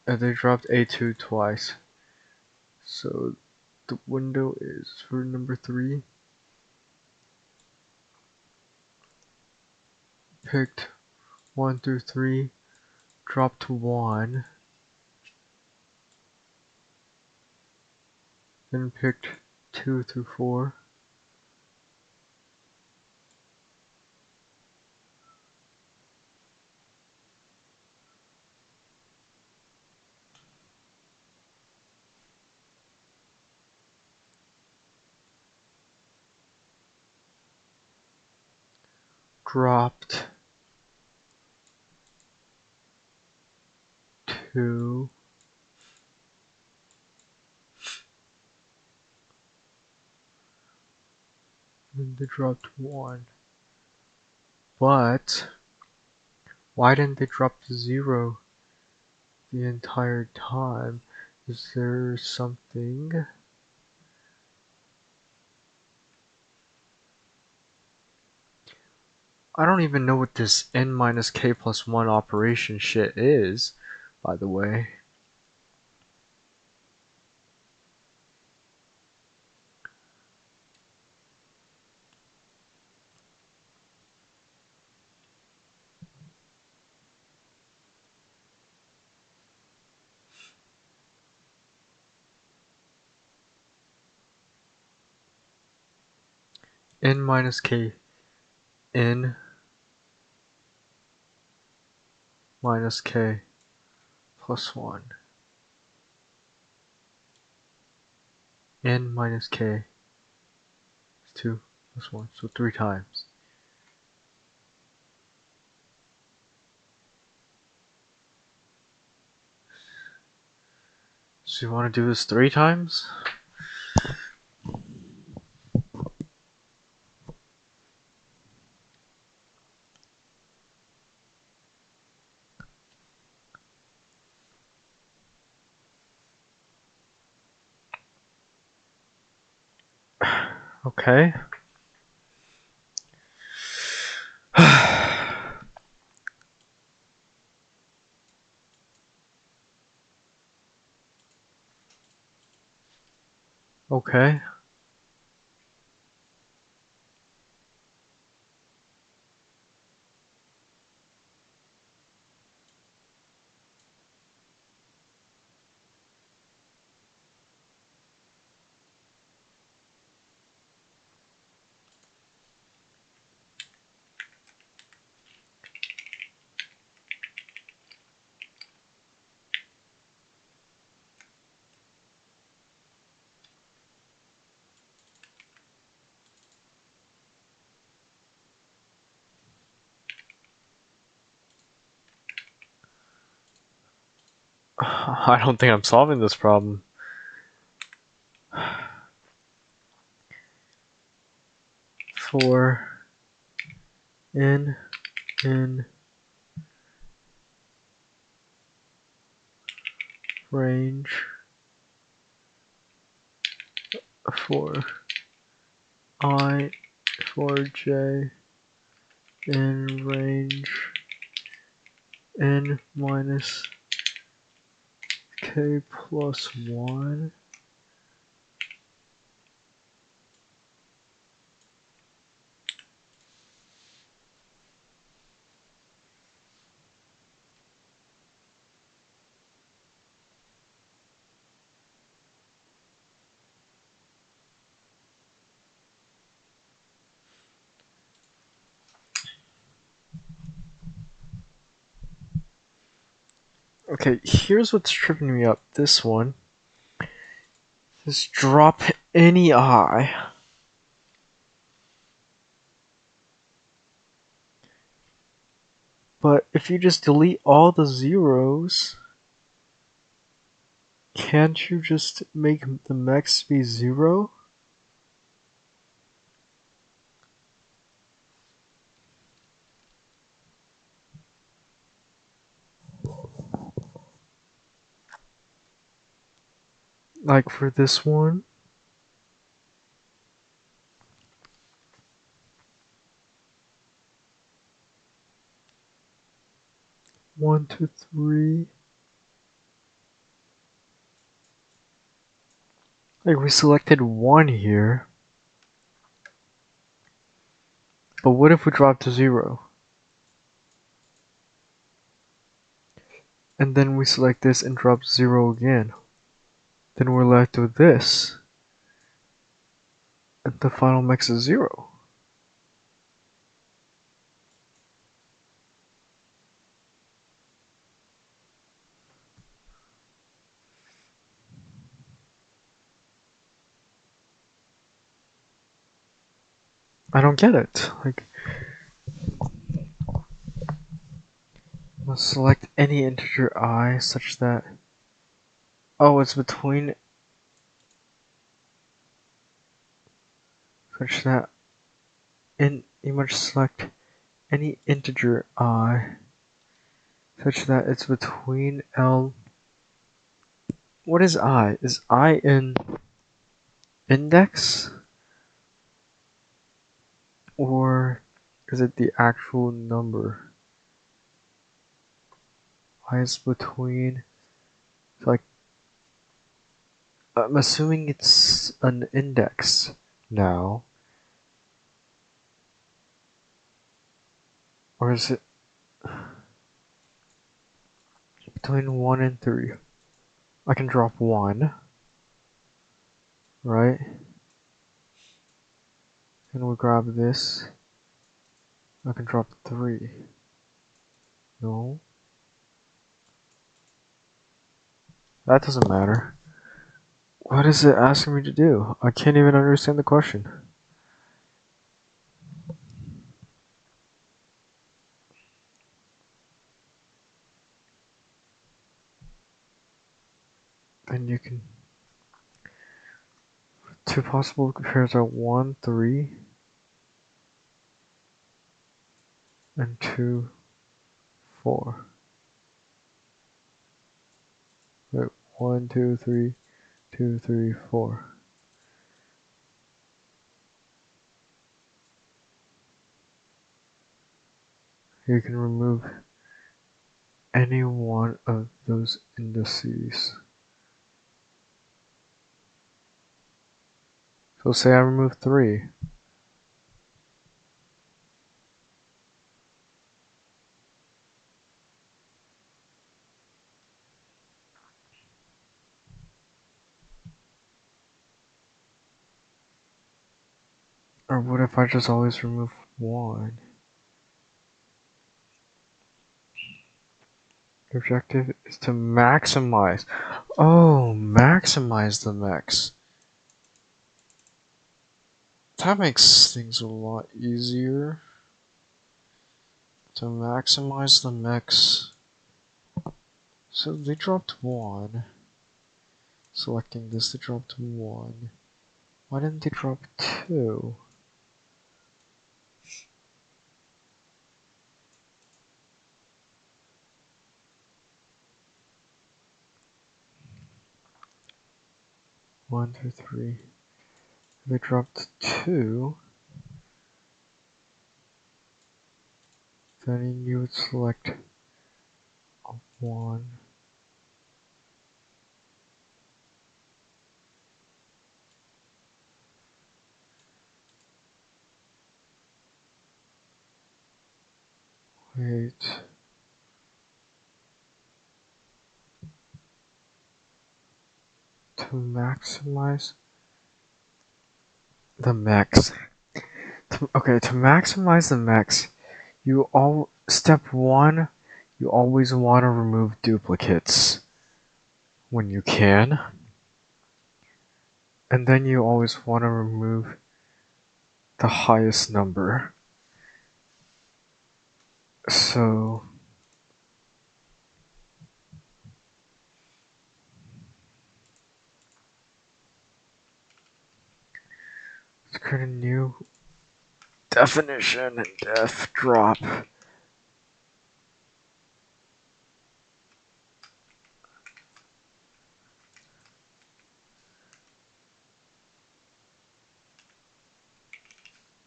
And they dropped A2 twice. So the window is for number 3. Picked 1 through 3, dropped to 1, then picked 2 through 4. Dropped 2, then they dropped 1. But why didn't they drop to 0 the entire time? Is there something? I don't even know what this n minus k plus 1 operation shit is, by the way. N minus k, n minus k plus 1, n minus k is 2 plus 1, so 3 times. So you want to do this 3 times? Okay. Okay. I don't think I'm solving this problem. For n range for I for j in range n minus k plus 1. Okay, here's what's tripping me up. This one. Just drop any I. But if you just delete all the zeros, can't you just make the max be 0? Like for this one. 1 2 3. Like we selected 1 here, but what if we drop to 0? And then we select this and drop 0 again. Then we're left with this. And the final max is 0. I don't get it. Like, must select any integer I such that... Oh, it's between... Such that... you must select any integer I such that it's between L... What is I? Is I in index? Or is it the actual number? I is between... Like, I'm assuming it's an index now. Or is it between 1 and 3? I can drop 1, right? And we'll grab this. I can drop 3. No. That doesn't matter. What is it asking me to do? I can't even understand the question. And you can... Two possible pairs are 1, 3, and 2, 4. Wait, 1, 2, 3, 2, 3, 4. You can remove any one of those indices. So say I remove 3. Or what if I just always remove 1? The objective is to maximize. Oh, maximize the max. That makes things a lot easier. To maximize the max. So they dropped 1. Selecting this, they dropped 1. Why didn't they drop 2? One, two, three. They dropped 2. Then you would select a 1. Wait. To maximize the max. Okay, to maximize the max, step 1, you always want to remove duplicates when you can. And then you always want to remove the highest number. So let's create a new definition and def drop.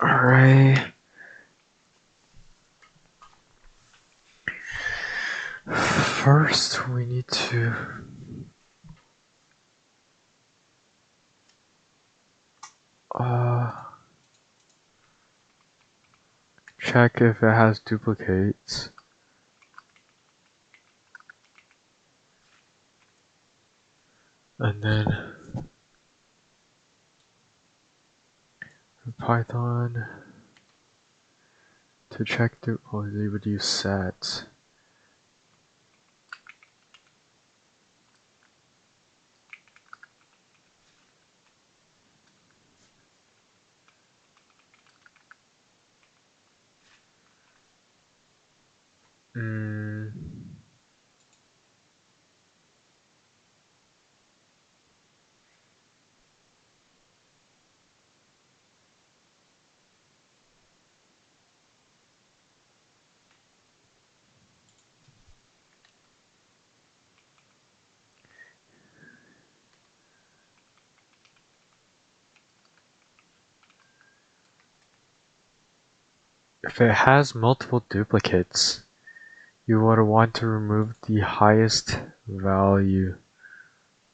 Alright. First we need to check if it has duplicates. And then Python to check they would use set. If it has multiple duplicates, you would want to remove the highest value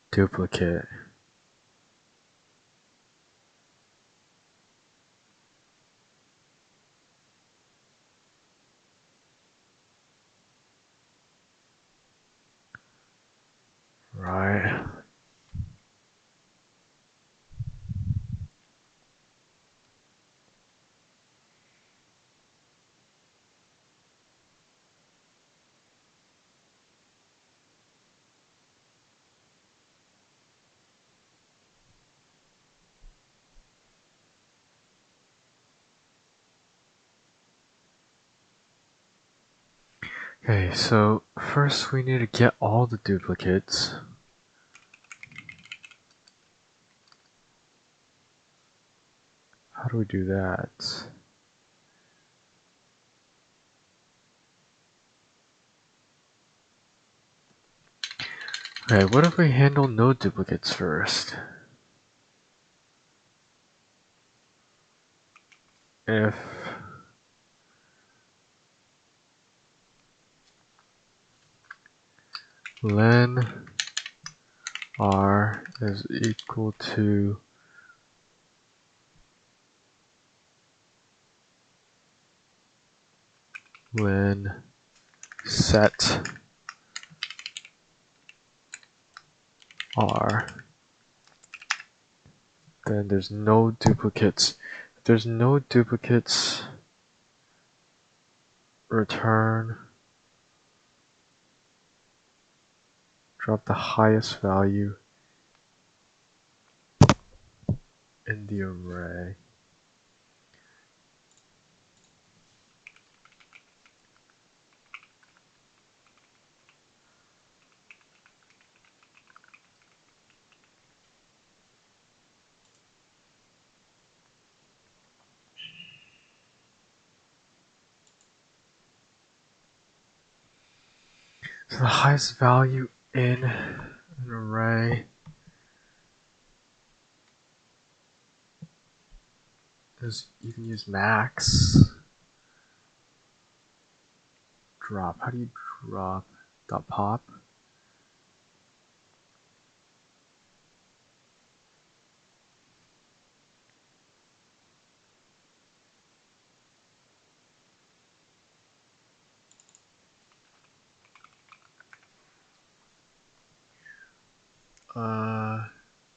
duplicate. Right. Okay, so first we need to get all the duplicates. How do we do that? Okay, what if we handle no duplicates first? If len r is equal to len set r, then there's no duplicates. If there's no duplicates, return drop the highest value in the array. So the highest value in an array is, you can use max. Drop. How do you drop? Dot pop.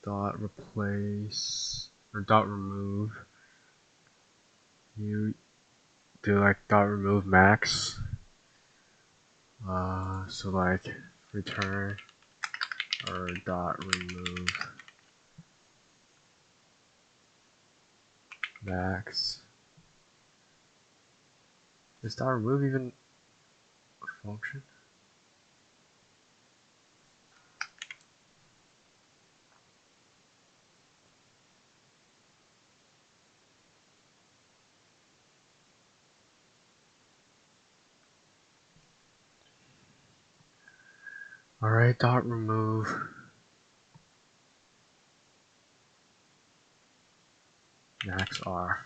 Dot replace or dot remove. You do like dot remove max. So like return or dot remove max. Is dot remove even a function? Alright, dot remove max r.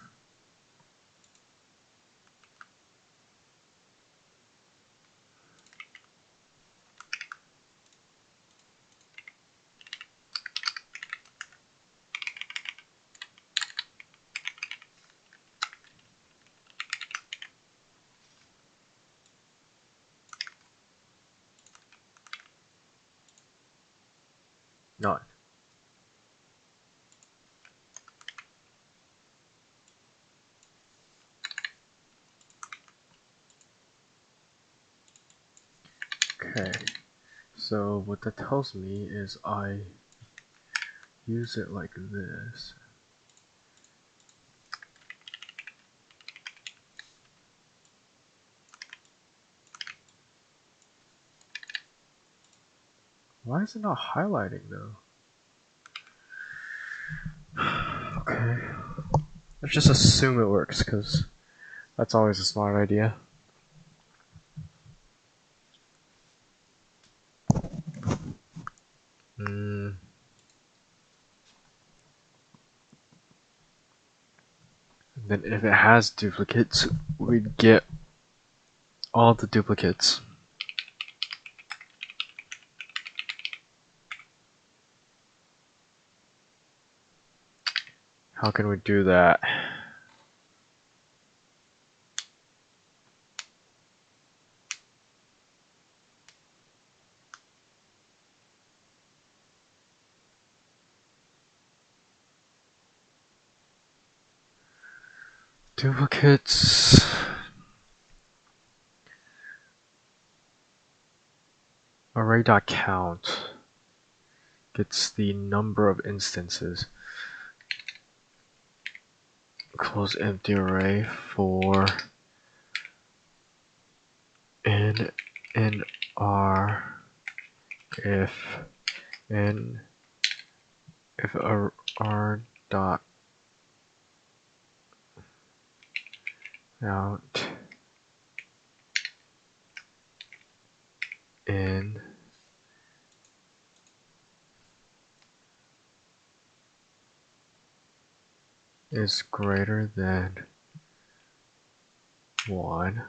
None. Okay, so what that tells me is I use it like this. Why is it not highlighting though? Okay, let's just assume it works because that's always a smart idea. Then if it has duplicates, we'd get all the duplicates. How can we do that? Duplicates. Array.count gets the number of instances. Close empty array for in R if R dot out in is greater than 1,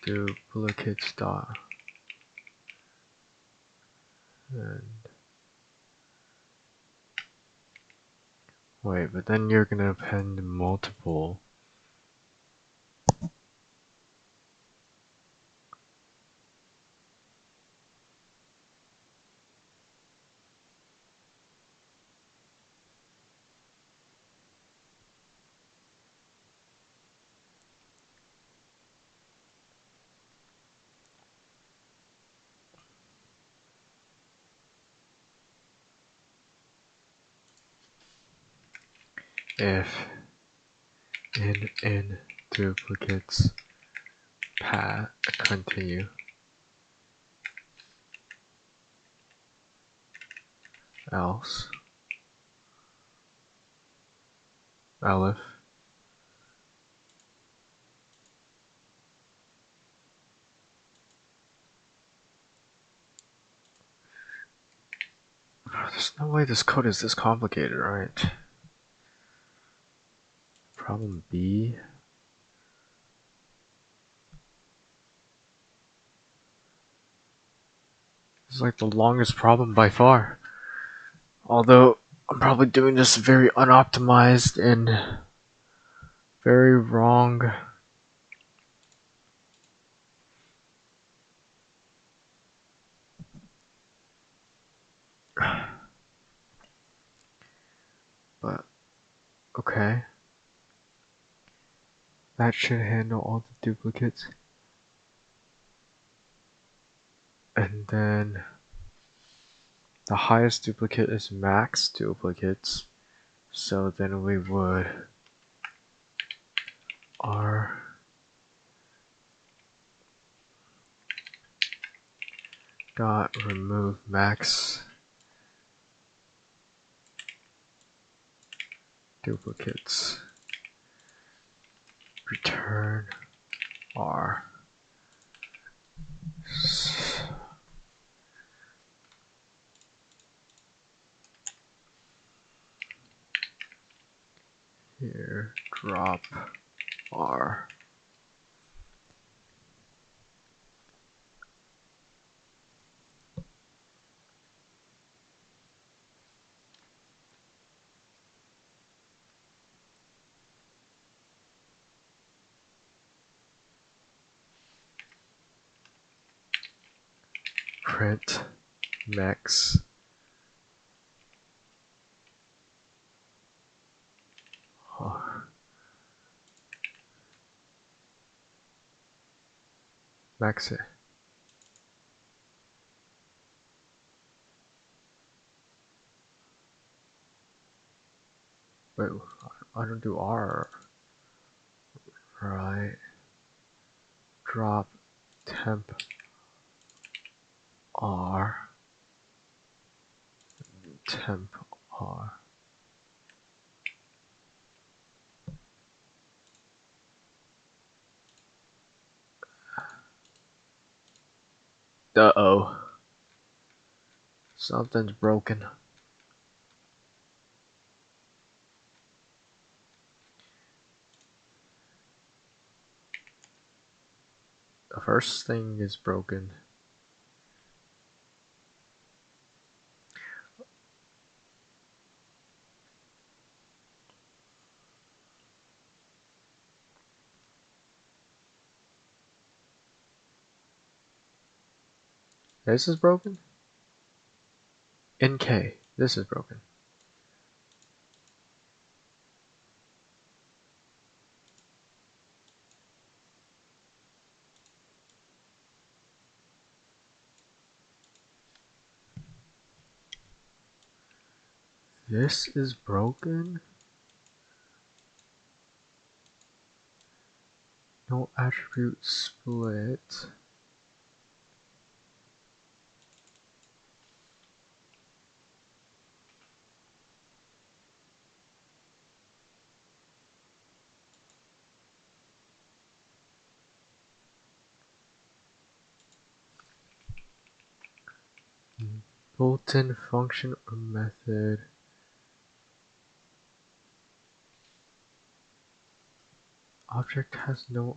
duplicates dot and wait, but then you're gonna append multiple. If in duplicates path continue else elif there's no way this code is this complicated, right? Problem B. This is like the longest problem by far. Although I'm probably doing this very unoptimized and very wrong. But okay. That should handle all the duplicates. And then the highest duplicate is max duplicates. So then we would R dot remove max duplicates, return R. Here, drop R. Print max R. Max it. Wait, I don't do R. Right. Drop temp R. Temp R. Uh-oh. Something's broken. The first thing is broken. This is broken? NK. This is broken. This is broken? No attribute split. Built-in function or method. Object has no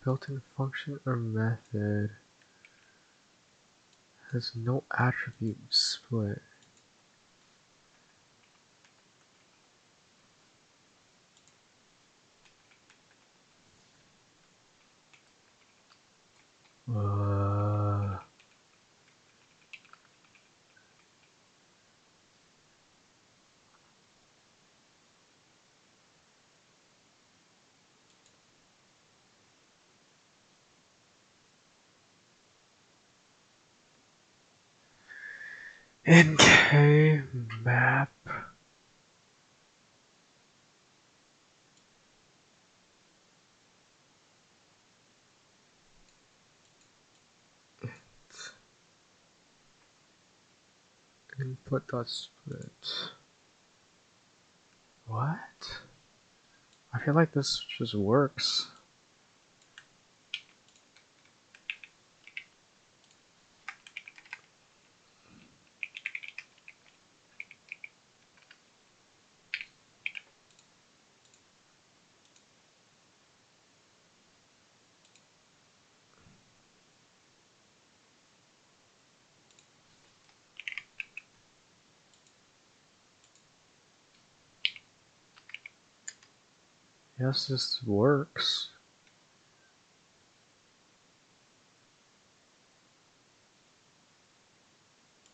built-in function or method. Has no attribute split. NK map. Input dot split. What? I feel like this just works. Yes, this works.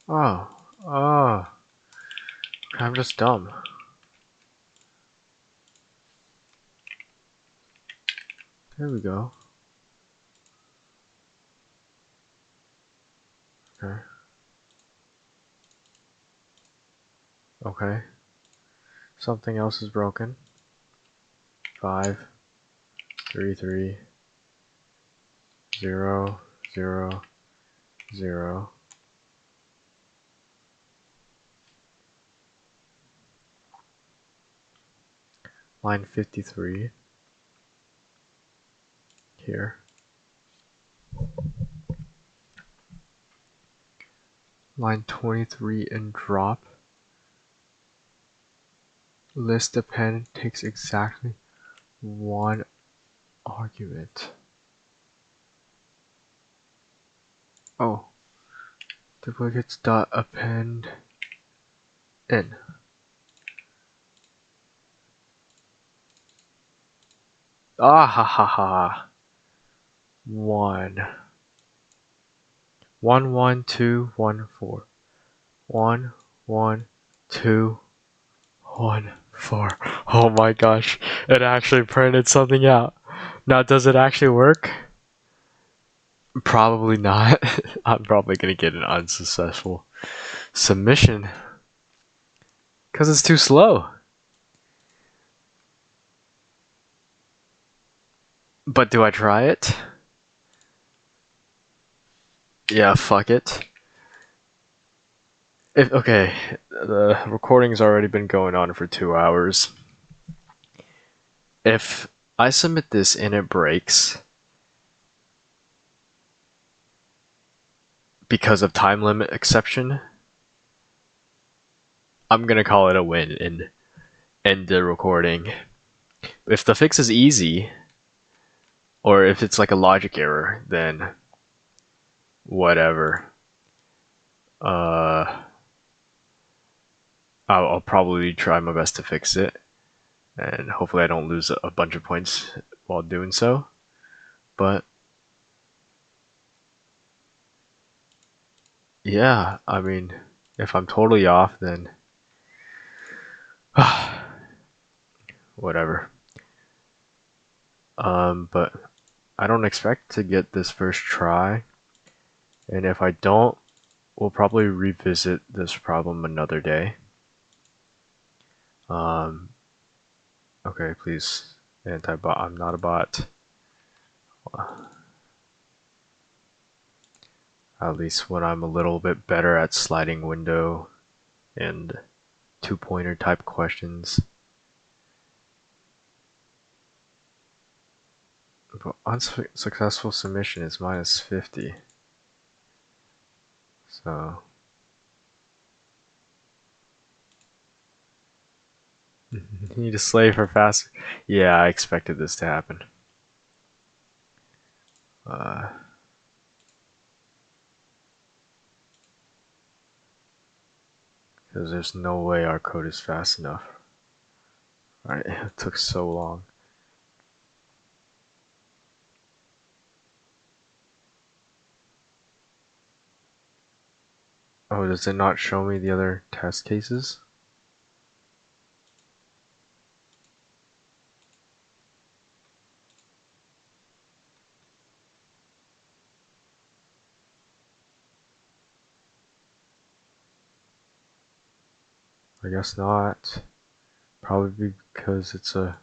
Oh, I'm just dumb. There we go. Okay. Okay. Something else is broken. 5, 3, 3, 0, 0, 0. Line 53. Here. Line 23 and drop. List append takes exactly one argument. Oh. Duplicates dot append in. Ah ha ha ha. 1. 1 1 2 1 4. 1, 1, 2, 1, 4. Oh my gosh, it actually printed something out. Now, does it actually work? Probably not. I'm probably gonna get an unsuccessful submission because it's too slow. But do I try it? Yeah, fuck it. Okay, the recording's already been going on for 2 hours. If I submit this and it breaks because of time limit exception, I'm gonna call it a win and end the recording. If the fix is easy, or if it's like a logic error, then whatever. I'll probably try my best to fix it, and hopefully I don't lose a bunch of points while doing so. But yeah, I mean, if I'm totally off, then whatever. But I don't expect to get this first try, and if I don't, we'll probably revisit this problem another day. Okay, please, anti-bot. I'm not a bot. At least when I'm a little bit better at sliding window and two-pointer type questions. But unsuccessful submission is minus 50. So you need to slay for fast. Yeah, I expected this to happen. Because there's no way our code is fast enough. Alright, it took so long. Oh, does it not show me the other test cases? I guess not. Probably because it's a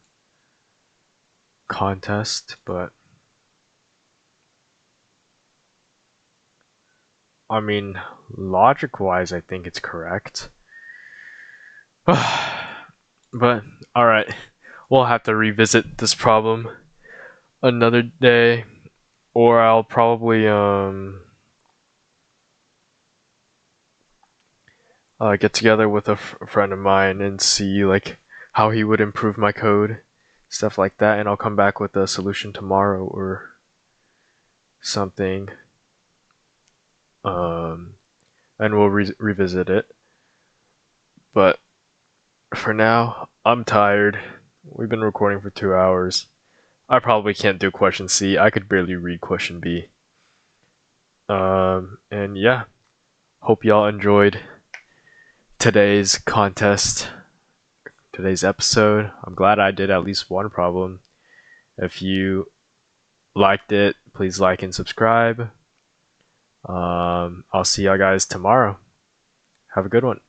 contest, but I mean, logic-wise, I think it's correct. But alright, we'll have to revisit this problem another day, or I'll probably get together with a friend of mine and see like how he would improve my code, stuff like that, and I'll come back with a solution tomorrow or something, and we'll revisit it. But for now, I'm tired. We've been recording for 2 hours. I probably can't do question C. I could barely read question B. And yeah, hope y'all enjoyed today's contest, today's episode. I'm glad I did at least one problem. If you liked it, please like and subscribe. I'll see y'all guys tomorrow. Have a good one.